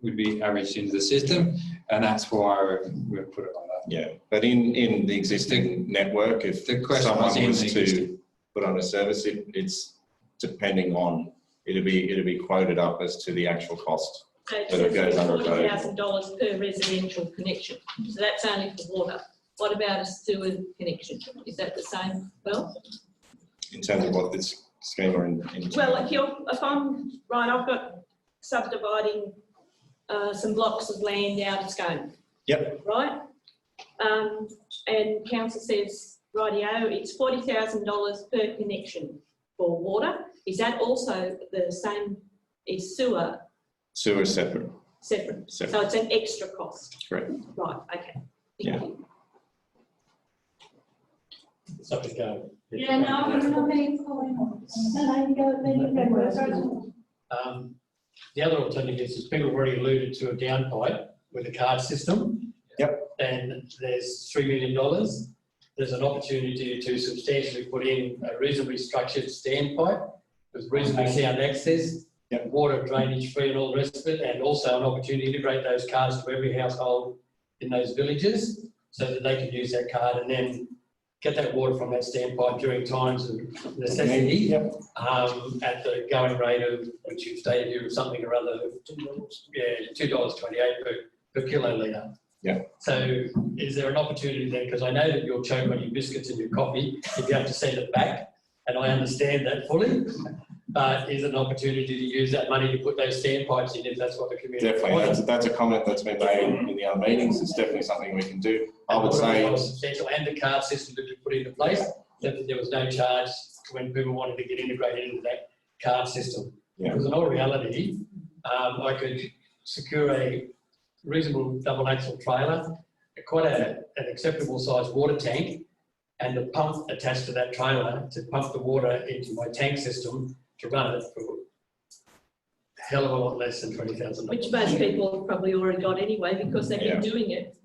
would be averaged into the system, and that's why we've put it like that. Yeah, but in the existing network, if The question someone was in was the to existing. put on a service, it's depending on, it'll be quoted up as to the actual cost. So it But it goes says under road. $40,000 per residential connection. So that's only for water. What about a sewer connection? Is that the same? Well, In terms of what this scheme are in. well, if I'm right, I've got subdividing some blocks of land out of Scone. Yep. Right? And council says, rightio, it's $40,000 per connection for water. Is that also the same, is sewer Sewer is separate. separate? Separate. So it's an extra cost? Correct. Right, okay. Yeah. Thank you. Something go. Yeah, no, I'm being calling on. No, you go, then you go. The other alternative is people have already alluded to a downpipe with a card system. Yep. And there's $3 million. There's an opportunity to substantially put in a reasonably structured standpipe with reasonably sound access, Yep. water drainage free and all the rest of it, and also an opportunity to integrate those cards to every household in those villages so that they can use that card and then get that water from that standpipe during times of necessity. Yep. At the going rate of, which you've stated here, something or other, $2.28 per kilolitre. Yeah. So is there an opportunity then, because I know that you'll choke on your biscuits and your coffee if you have to send it back, and I understand that fully, but is it an opportunity to use that money to put those standpipes in if that's what the community Definitely, wants? that's a comment that's been made in the other meetings. It's definitely something we can do. I would say, Substantial, and the card system that you put into place, that there was no charge when people wanted to get integrated into that card system. Yeah. Because in all reality, I could secure a reasonable double axle trailer, quite an acceptable sized water tank, and a pump attached to that trailer to pump the water into my tank system to run it for a hell of a lot less than $20,000. Which most people have probably already got anyway because they've Yeah. been doing it.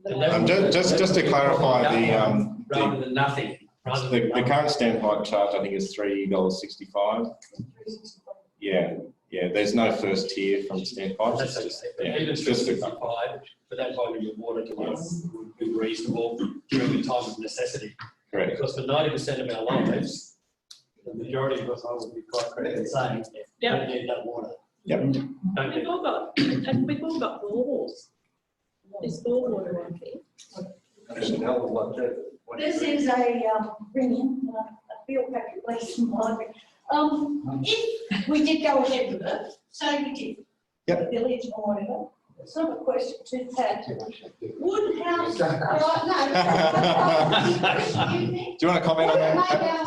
just to clarify rather than nothing. Rather than the current standpipe charge, I think, is $3.65. Yeah, there's no first tier from standpipes. That's It's just, okay. yeah, Even it's just a 365, for that volume of water to us would be reasonable during the time of necessity. correct. Because for 90% of our lives, the majority of us, I would be quite correct in saying, don't need that water. Yep. Don't We've need all got, and we've all got bores. There's bore water on here. There's a hell of a lot to it. This is a, brilliant, a field calculation library. If we did go ahead with it, say we did, Yep. the village or whatever, it's not a question to Pat. Would house, right, no. Excuse me. Do you want to comment on Would it make that? our,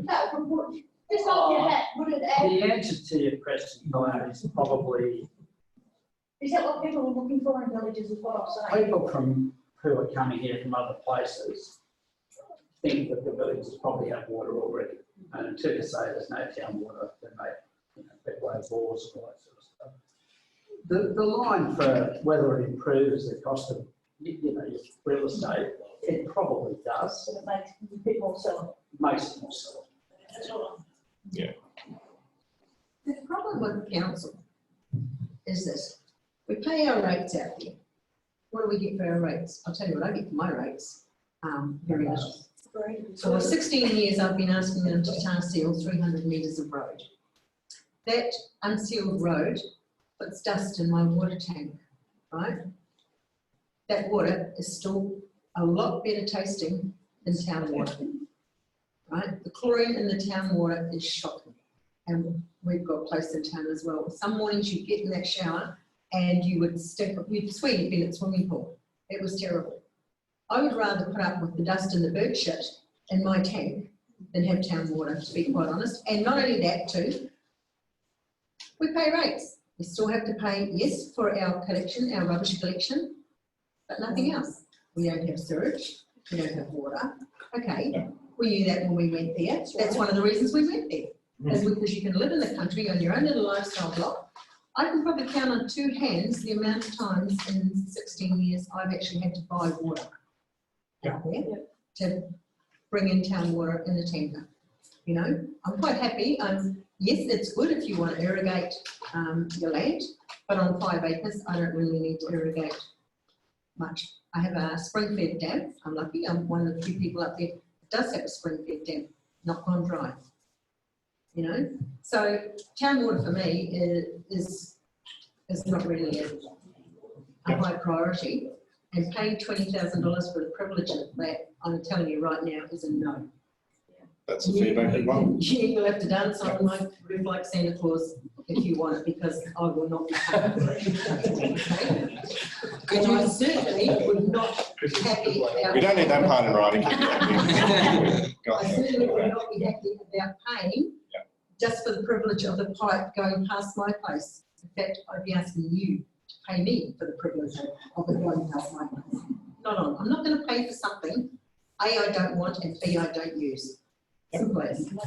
no, just hold your hat, would it add, The answer to your question, Diane, is probably is that what people are looking for in villages, is what I'm saying? people who are coming here from other places think that the villages probably have water already. And until you say there's no town water, then people have bores and all that sort of stuff. The line for whether it improves the cost of, your real estate, it probably does. So it makes people sell. Makes it more so. That's all. The problem with council is this: we pay our rates out here. What do we get for our rates? I'll tell you what I get for my rates. Very little. So for 16 years, I've been asking them to tar seal 300 metres of road. That unsealed road puts dust in my water tank, right? That water is still a lot better tasting than town water, right? The chlorine in the town water is shocking. And we've got a place in town as well. Some mornings you get in that shower and you'd swear you'd been at swimming pool. It was terrible. I would rather put up with the dust and the bird shit in my tank than have town water, to be quite honest. And not only that too, we pay rates. We still have to pay, yes, for our collection, our rubbish collection, but nothing else. We don't have sewage, we don't have water. Okay, we knew that when we went there. That's one of the reasons we went there, is because you can live in the country on your own little lifestyle block. I can probably count on two hands the amount of times in 16 years I've actually had to buy water out there to bring in town water in a tanker. I'm quite happy. Yes, it's good if you want to irrigate your land, but on 5 acres, I don't really need to irrigate much. I have a spring-fed dam. I'm lucky. I'm one of the few people up there that does have a spring-fed dam, not gone dry. So town water for me is not really a high priority, and paying $20,000 for the privilege of that, I'm telling you right now, is a no. That's a feedback one. You'll have to dance on my roof like Santa Claus if you want it, because I will not be paying for it. And I certainly would not be happy about. We don't need that part in writing. I certainly would not be happy about paying just for the privilege of the pipe going past my place. In fact, I'd be asking you to pay me for the privilege of it going past my place. I'm not going to pay for something A, I don't want, and B, I don't use. Simple as. Hang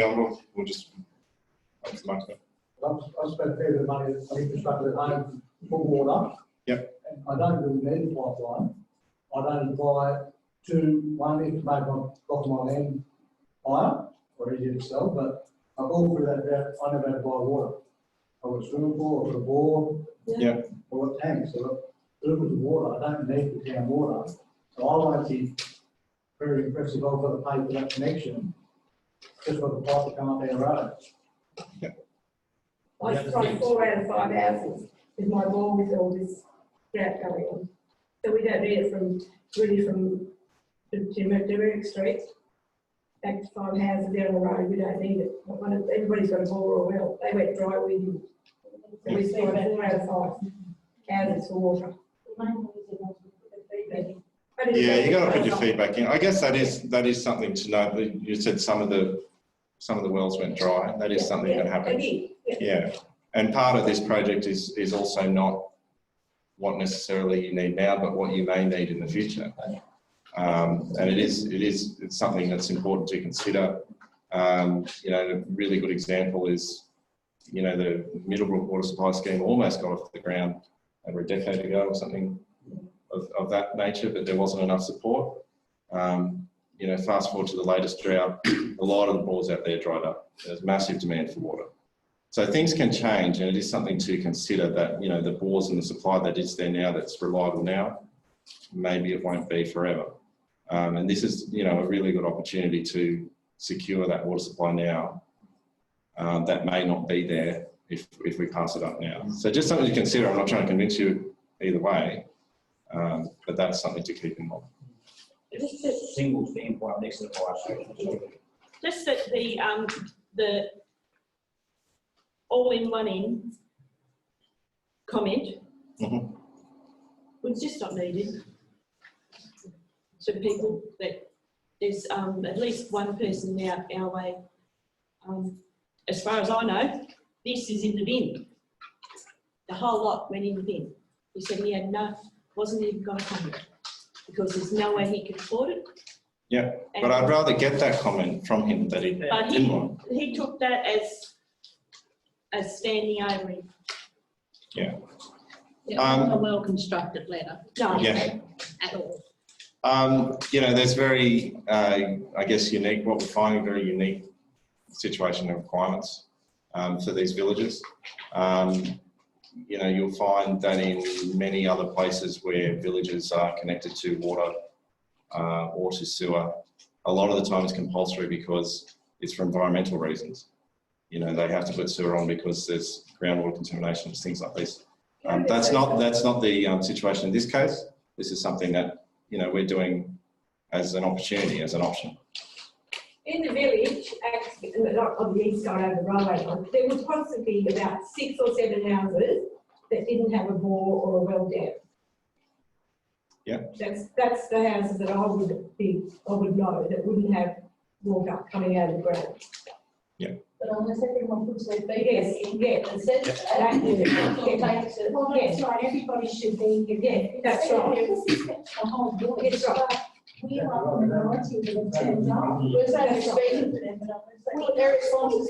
on, we'll just. I've spent a fair bit of money on infrastructure at home for water. Yep. And I don't really need a pipeline. I don't buy one if to make my got my land higher or easier to sell, but I've all through that route, I never had to buy water. I got a swimming pool, I got a bore, I got tanks, I got liters of water. I don't need the town water. So I won't be very impressive. I've got to pay for that connection just for the pipe to come up our road. I strike 4 out of 5 houses with my bore with all this drought going on. So we don't need it from Merrick Street back to 5 houses down the road. We don't need it. Everybody's got a bore or well. They went dry with you. So we strike 4 out of 5 houses for water. Yeah, you got to put your feedback in. I guess that is something to note. You said some of the wells went dry. That is something that happens. Yeah, and part of this project is also not what necessarily you need now, but what you may need in the future. And it's something that's important to consider. A really good example is, the Middlebrook water supply scheme almost got off the ground over a decade ago or something of that nature, but there wasn't enough support. you know, fast forward to the latest drought, a lot of the bores out there dried up. There's massive demand for water. So things can change, and it is something to consider that, you know, the bores and the supply that is there now that's reliable now, maybe it won't be forever. And this is, you know, a really good opportunity to secure that water supply now that may not be there if we pass it up now. So just something to consider. I'm not trying to convince you either way, but that's something to keep in mind. Single standpoint next to the fire station. Just that the all-in-one-in comment was just not needed. So people that there's at least one person now our way. As far as I know, this is in the bin. The whole lot went in the bin. He said he had wasn't even going to come because there's no way he could afford it. Yeah, but I'd rather get that comment from him that he didn't want. He took that as standing over him. Yeah. A well-constructed letter. No. Yeah. At all. You know, there's very, I guess, unique, what we're finding, very unique situation and requirements for these villages. You know, you'll find that in many other places where villages are connected to water or to sewer, a lot of the time it's compulsory because it's for environmental reasons. You know, they have to put sewer on because there's groundwater contamination, things like this. That's not the situation in this case. This is something that, you know, we're doing as an opportunity, as an option. In the village, actually, not on the east side over the railway line, there was possibly about 6 or 7 houses that didn't have a bore or a well down. Yeah. That's the houses that I would know that wouldn't have water coming out of the ground. Yeah. But unless everyone puts their feet Yes, and says that, well, that's right, everybody should be. That's right. Because this affects the whole board. That's right. But we are the minority that have turned up. We're only speaking to them, but Well, they're responsible.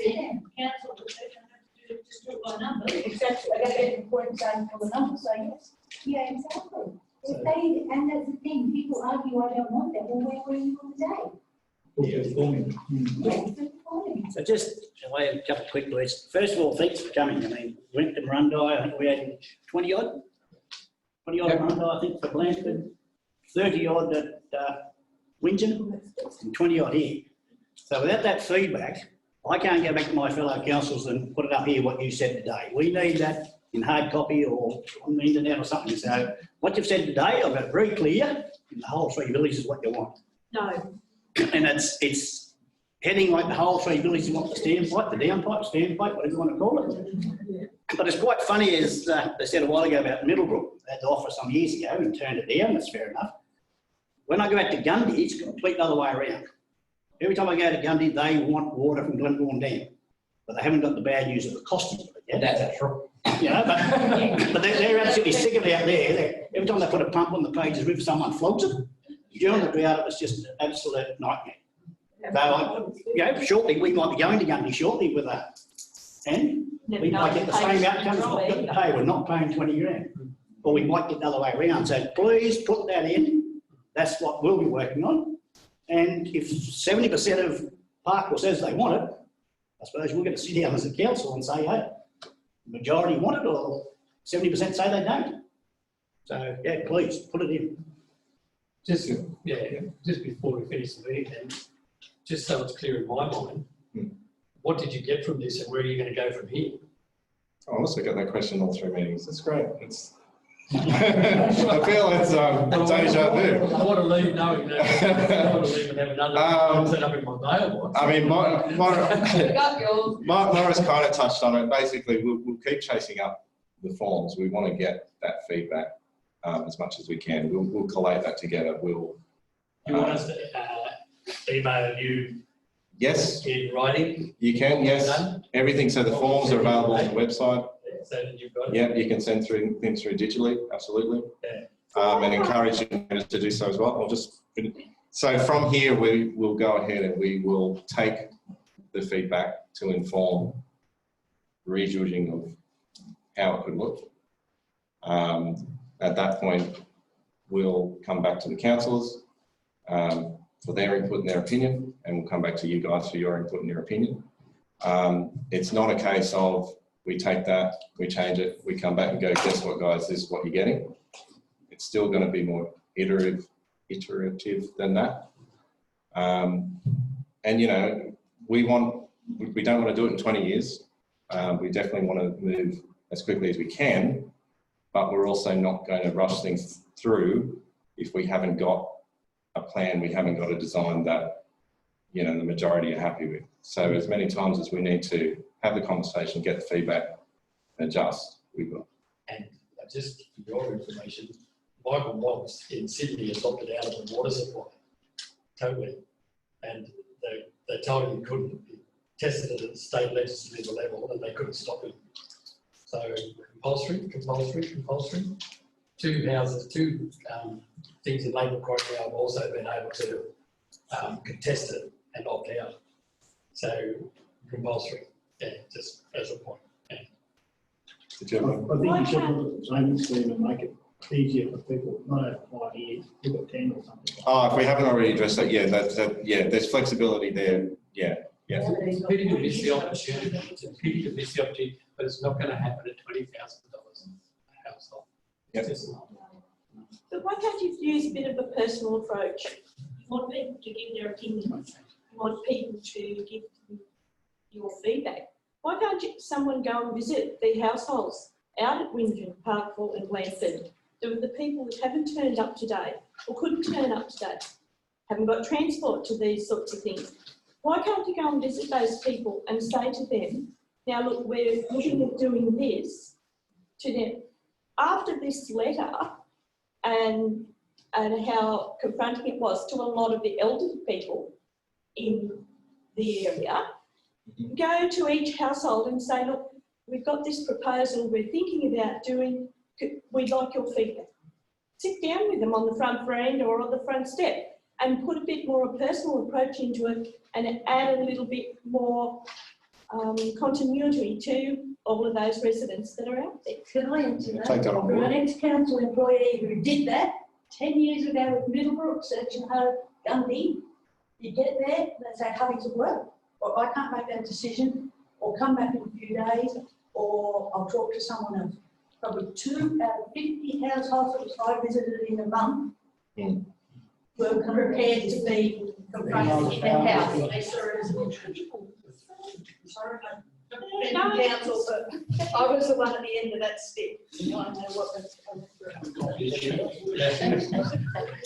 Council, but they don't have to just do it by number. Exactly. They don't get the point and saying for the number, so yes. Yeah, exactly. If they, and that's the thing, people argue, I don't want that, well, where were you on the day? So just a couple of quick words. First of all, thanks for coming. I mean, went to Murundai, I think we had 20 odd Murundai, I think, for Blanford, 30 odd at Winton, and 20 odd here. So without that feedback, I can't go back to my fellow councillors and put it up here what you said today. We need that in hard copy or on the internet or something. So what you've said today, I've got very clear in the whole 3 villages is what you want. No. And it's heading like the whole 3 villages want the standpipe, the downpipe, standpipe, whatever you want to call it. But it's quite funny, as they said a while ago about Middlebrook, they had to offer some years ago and turned it down, that's fair enough. When I go out to Gundy, it's complete the other way around. Every time I go to Gundy, they want water from Glenbourne Dam, but they haven't got the bad news of the costing of it yet. That's right. You know, but they're absolutely sick of it out there. Every time they put a pump on the pages, if someone floats it, during the drought, it was just an absolute nightmare. So, you know, shortly, we might be going to Gundy shortly with that. And we might get the same outcome as what we've got to pay. We're not paying 20 grand. Or we might get the other way around. So please put that in. That's what we'll be working on. And if 70% of Parkville says they want it, I suppose we're going to sit down as a council and say, hey, the majority want it or 70% say they don't. So, yeah, please put it in. Just before we finish the meeting then, just so it's clear in my mind, what did you get from this and where are you going to go from here? I also got that question all 3 meetings. That's great. It's I feel it's deja vu. I want to leave knowing that. I want to leave and have another set up in my mailbox. I mean, Morris kind of touched on it. Basically, we'll keep chasing up the forms. We want to get that feedback as much as we can. We'll collate that together. You want us to email you? Yes. In writing? You can, yes. Everything. So the forms are available on the website. So that you've got it? Yeah, you can send things through digitally, absolutely. Yeah. And encourage you to do so as well. So from here, we will go ahead and we will take the feedback to inform rejudging of how it could look. At that point, we'll come back to the councillors for their input and their opinion, and we'll come back to you guys for your input and your opinion. It's not a case of we take that, we change it, we come back and go, guess what guys, this is what you're getting. It's still going to be more iterative than that. And you know, we don't want to do it in 20 years. We definitely want to move as quickly as we can, but we're also not going to rush things through if we haven't got a plan, we haven't got a design that, you know, the majority are happy with. So as many times as we need to have the conversation, get the feedback, adjust, we will. And just for your information, Michael Mobbs in Sydney has opted out of the water supply, totally. And they told him he couldn't. He tested it at the state legislative level and they couldn't stop him. So compulsory. Two things in Labour Court now have also been able to contest it and opt out. So compulsory, yeah, just as a point. Yeah. I think you should look at the zoning scheme and make it easier for people, not over 5 years, look at 10 or something. Oh, if we haven't already addressed that, yeah, yeah, there's flexibility there, yeah. It's a pity to miss the opportunity. It's a pity to miss the opportunity, but it's not going to happen at $20,000 a household. Yep. It's just not. But why can't you use a bit of a personal approach? You want people to give their opinions. You want people to give your feedback. Why can't someone go and visit the households out at Windgen, Parkville and Blandford? The people that haven't turned up today or couldn't turn up today, haven't got transport to these sorts of things. Why can't you go and visit those people and say to them, now look, we're looking at doing this to them. After this letter and how confronting it was to a lot of the elderly people in the area, go to each household and say, look, we've got this proposal we're thinking about doing, we'd like your feedback. Sit down with them on the front veranda or on the front step and put a bit more of a personal approach into it and add a little bit more continuity to all of those residents that are out there. Can I answer that? Take that on board. An ex-council employee who did that 10 years ago with Middlebrook, Section Ho, Dundee. You get there, they say, having to work, or I can't make that decision, or come back in a few days, or I'll talk to someone else. Probably 2 out of 50 households I visited in a month were prepared to be confronted in their house. They saw it as an intrusion. Sorry, I'm council, but I was the one at the end of that stick. I know what that's coming through.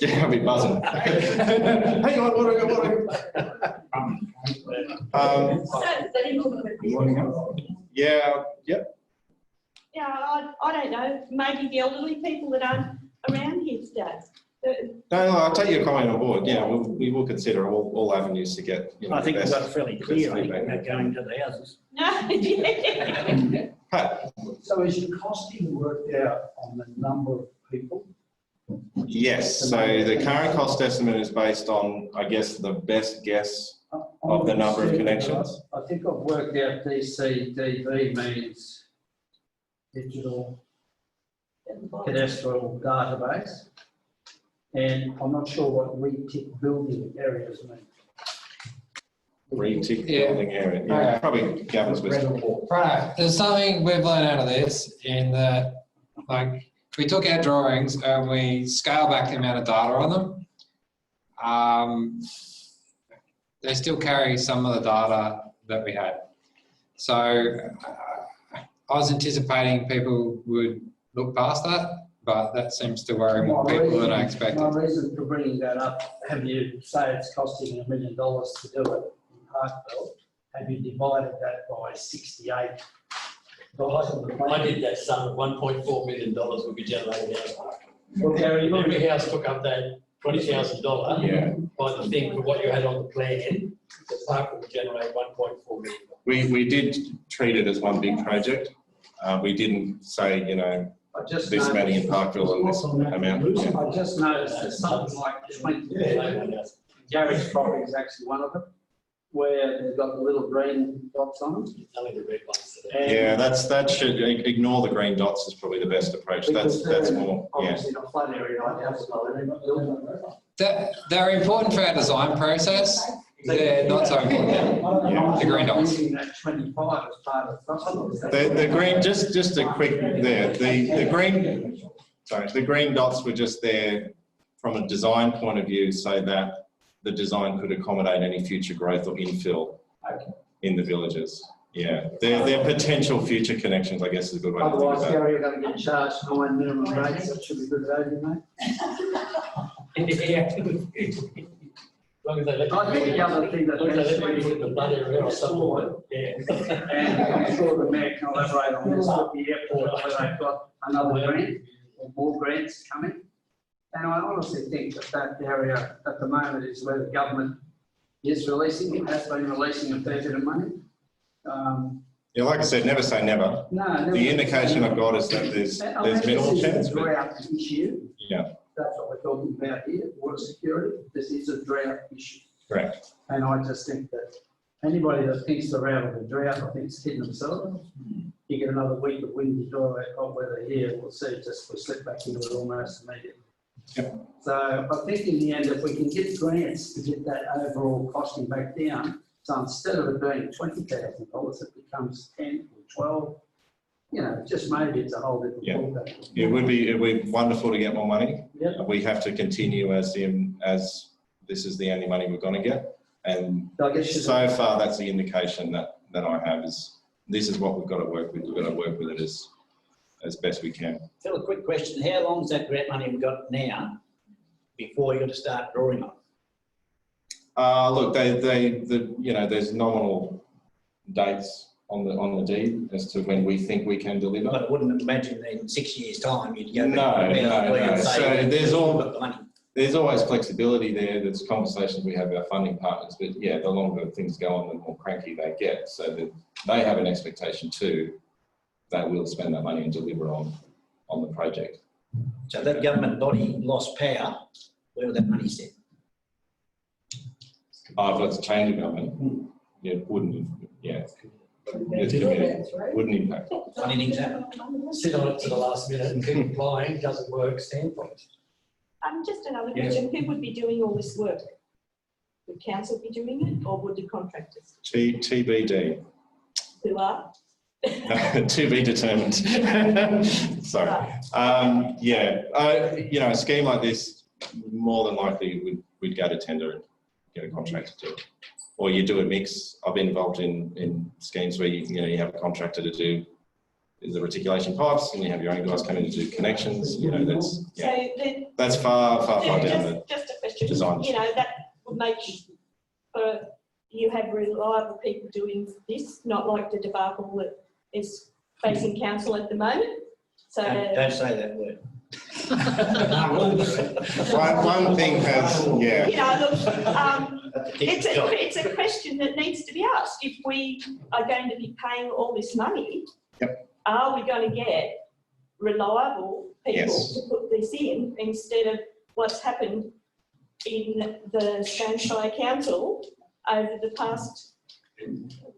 Yeah, I'll be buzzing. Hang on, yeah, yep. Yeah, I don't know, maybe the elderly people that aren't around here today. No, I'll take your comment on board. Yeah, we will consider all avenues to get, you know, I think the we've best, got it fairly clear, I think, about going to the houses. No, yeah. Pat. So is your costing worked out on the number of people? Yes, so the current cost estimate is based on, I guess, the best guess of the number of connections. I think I've worked out DCDV means digital cadastral database, and I'm not sure what retick building areas mean. Retick building area, yeah, probably Gavin's best. Right, there's something we've learned out of this in that, like, we took our drawings and we scaled back the amount of data on them. They still carry some of the data that we had. So I was anticipating people would look past that, but that seems to worry more people than I expected. My reason for bringing that up, have you, say it's costing $1 million to do it in Parkville, have you divided that by 68? I did that sum of $1.4 million would be generated out of Parkville. Well, Gary, Every house took up that $20,000 Yeah. by the thing for what you had on the plan, the Parkville would generate $1.4 million. We did treat it as one big project. We didn't say, you know, this many in Parkville and this amount. Yeah. I just noticed that something like 20, Gary's property is actually one of them, where they've got the little green dots on them. Only the red ones. Yeah, that should ignore the green dots is probably the best approach. That's more, yeah. Obviously not flood area, like outside, they're not building. They're important for our design process. They're not so important. The green dots. That 25 as part of. The green, just a quick there, the green dots were just there from a design point of view so that the design could accommodate any future growth or infill in the villages. Yeah, they're potential future connections, I guess is a good way to think Otherwise, about it. Gary, you're going to get charged 9 minimum rates. That should be good value, mate. As long as they let I think the other thing that as long as they let has you put the blood area or something, yeah. and I'm sure the mayor can elaborate on this, at the airport, where they've got another grant or more grants coming. And I honestly think that area at the moment is where the government is releasing, has been releasing a fair bit of money. Yeah, like I said, never say never. No. The indication I've got is that there's minimal chance. This is a But drought issue. yeah, That's what we're talking about here, water security. This is a drought issue. correct. And I just think that anybody that thinks they're out of the drought, I think is kidding themselves. You get another week of windy, dry, hot weather here, we'll see, we slip back into it almost immediately. Yep. So I think in the end, if we can get grants to get that overall costing back down, so instead of it being $20,000, it becomes 10 or 12, you know, just maybe it's a whole different ballgame. It would be wonderful to get more money. Yep. We have to continue as this is the only money we're going to get. And I guess so far, that's the indication that I have is this is what we've got to work with. We've got to work with it as best we can. Phil, a quick question. How long is that grant money we've got now before you've got to start drawing on? Look, there's nominal dates on the deed as to when we think we can deliver. But I wouldn't imagine that in 6 years' time you'd go. No. So there's always flexibility there. There's conversations we have with our funding partners, but yeah, the longer things go on, the more cranky they get. So that they have an expectation too that we'll spend that money and deliver on the project. So that government body lost power. Where would that money sit? If it's a change of government, yeah, it wouldn't. Yeah, wouldn't impact. Funny things happen. Sit on it to the last minute and keep applying, doesn't work, stand for it. Just another question, who would be doing all this work? Would council be doing it or would the contractors? TBD. Who are? To be determined. Sorry. A scheme like this, more than likely we'd go to tender and get a contractor to do it. Or you do a mix. I've been involved in schemes where you have a contractor to do the reticulation pipes and you have your own guys come in to do connections. That's far down the Just a question, design. That would make you have reliable people doing this, not like the debacle that is facing council at the moment. So Don't say that word. One thing has, it's a question that needs to be asked. If we are going to be paying all this money, are we going to get reliable people to put this in instead of what's happened in the Stoneshire Council over the past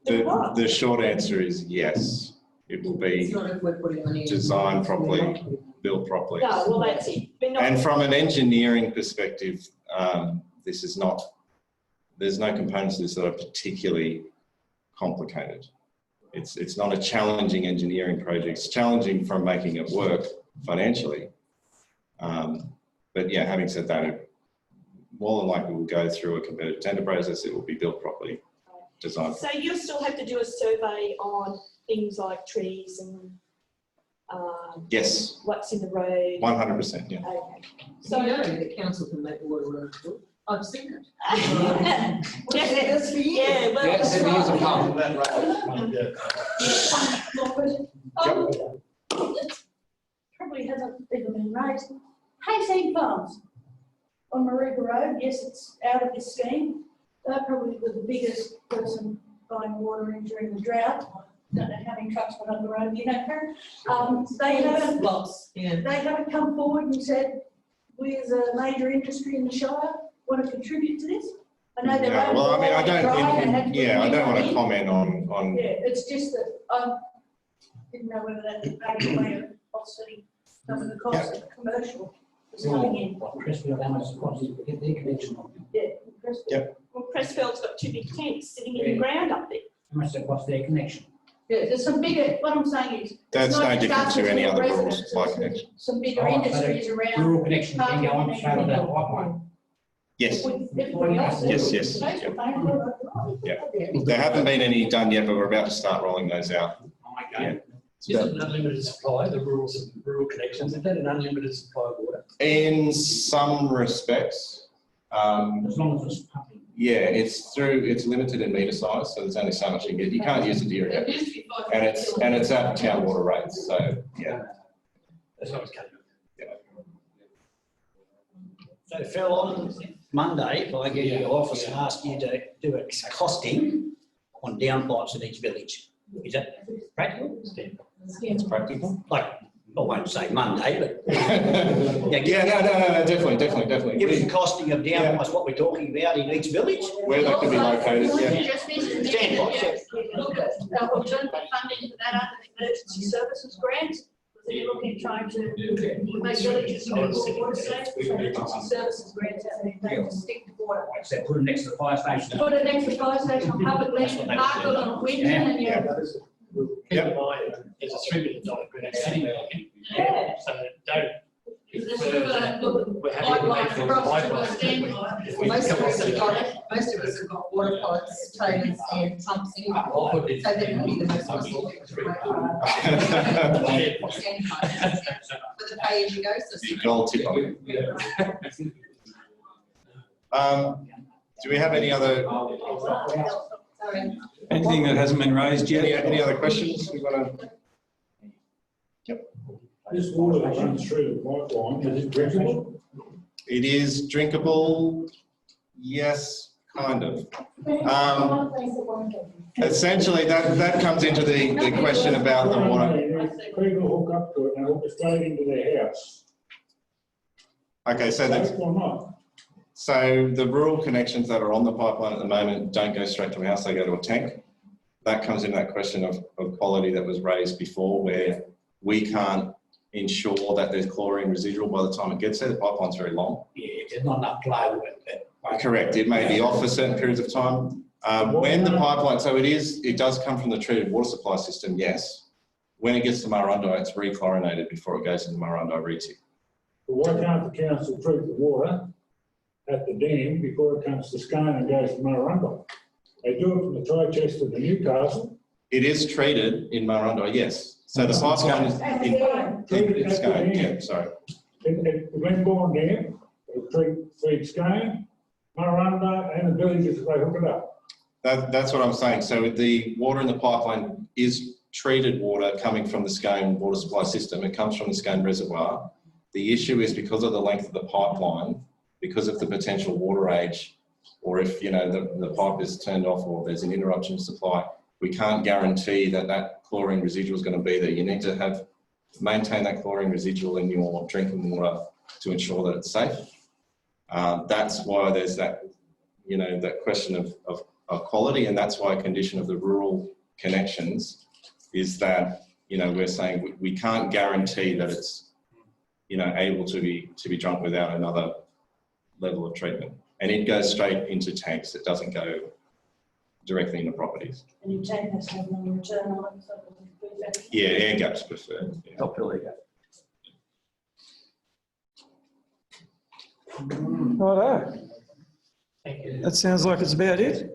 while? The short answer is yes. It will be designed properly, built properly. No, well, that's it. And from an engineering perspective, there's no components to this that are particularly complicated. It's not a challenging engineering project. It's challenging from making it work financially. But yeah, having said that, it more than likely will go through a competitive tender process. It will be built properly, designed. So you'll still have to do a survey on things like trees and yes, what's in the road. 100%. Yeah. Okay. So the council can make water roads good. I've seen it. Yes, yeah, well, Yes, if you use a pump. Probably hasn't even been raised. Hayseed Farms on Maruga Road, yes, it's out of this scheme. They're probably the biggest person buying water in during the drought. Don't know how many trucks went on the road, Karen. They haven't come forward and said, we as a major industry in the Shire want to contribute to this. I know they're I don't want to comment on. Yeah, it's just that I didn't know whether that was a way of offsetting some of the costs of commercial is coming in. What, Crestfield, how much it costs to get their connection on? Well, Crestfield's got 2 big tanks sitting in the ground up there. How much it costs their connection? Yeah, there's some bigger, what I'm saying is. it's That's not no different just to us any as other rural residents, supply it's connection. Some bigger Oh, industries around. Rural connection can go on straight on that pipeline. Yes, With everybody else. Yes, there haven't been any done yet, but we're about to start rolling those out. Okay. Is it an unlimited supply, the rural connections? Is that an unlimited supply of water? In some respects, As long as it's pumping. yeah, it's limited in metre size, so there's only so much you can get. You can't use it to irrigate. And it's at town water rates, so yeah. That's what I was cutting. So Phil, on Monday, if I get to your office and ask you to do a costing on downpipes in each village, is that practical? It's practical. Like, I won't say Monday, but. Yeah, no, definitely. Give us a costing of downpipes, what we're talking about in each village. Where they could be located, yeah. Just mentioned that, Standpipes, yeah. look at alternative funding for that under the emergency services grant. So you're looking at trying to make villages more water safe, so emergency services grants out there, don't just stick to water. Like I said, put it next to the fire station. Put an extra fire station on public land, in Parkville and Winton and Yeah. Keep in mind, there's a $3 million grant sitting there. Yeah. So don't. This is look We're at happy to pipeline pay for across to pipeline. a standby. If we Most of come us off have the- got, most of us have got water pipes, trailers and pumps in. I'll put it- So that would be the most cost effective way. For the pay as you go system. Gold tip on it. Do we have any other, Sorry. Anything that hasn't been raised yet? any other questions we want to? This water that runs through the pipeline, is it drinkable? It is drinkable, yes, kind of. Essentially, that comes into the question about the water. People hook up to it and hook it straight into their house. Okay, so that's, Safe or not? so the rural connections that are on the pipeline at the moment don't go straight to a house, they go to a tank. That comes into that question of quality that was raised before, where we can't ensure that there's chlorine residual by the time it gets there. The pipeline's very long. Yeah, there's not enough flow with it. Correct, it may be off for certain periods of time. When the pipeline, so it does come from the treated water supply system, yes. When it gets to Murrurundi, it's rechlorinated before it goes into Murrurundi retic. But why can't the council treat the water at the dam before it comes to Scone and goes to Murrurundi? They do it from the Chichester to Newcastle. It is treated in Murrurundi, yes. So the pipeline is in Scone, yeah, sorry. The Glenbourne Dam, it'll feed Scone, Murrurundi and the villages if they hook it up. That's what I'm saying. So the water in the pipeline is treated water coming from the Scone water supply system. It comes from the Scone reservoir. The issue is because of the length of the pipeline, because of the potential water age, or if, you know, the pipe is turned off or there's an interruption of supply, we can't guarantee that chlorine residual is going to be there. You need to maintain that chlorine residual in your drinking water to ensure that it's safe. That's why there's that, you know, that question of quality, and that's why a condition of the rural connections is that, you know, we're saying we can't guarantee that it's, you know, able to be drunk without another level of treatment. And it goes straight into tanks. It doesn't go directly into properties. And you take this and then return on it, so. Yeah, air gap's preferred. Yeah. Top bill air gap. Righto. Thank you. That sounds like it's about it.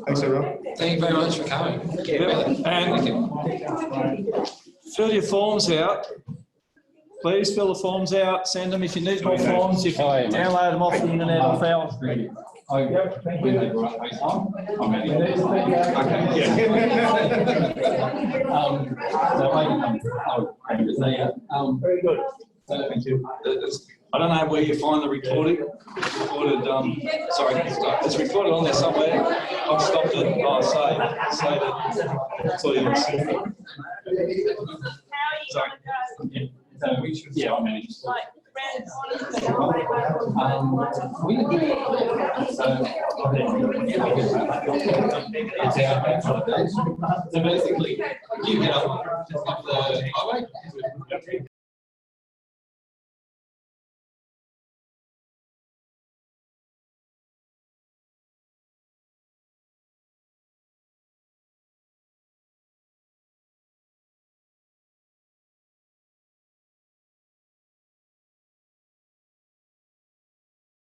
Thanks, everyone. Thank you very much for coming. And fill your forms out. Please fill the forms out, send them. If you need more forms, you can download them off the internet off ours. Very good. Thank you. I don't know where you find the recording. It's recorded, sorry, it's recorded on there somewhere. I've stopped it. Oh, save it. Sorry. Yeah, I managed. So basically, you get up the highway.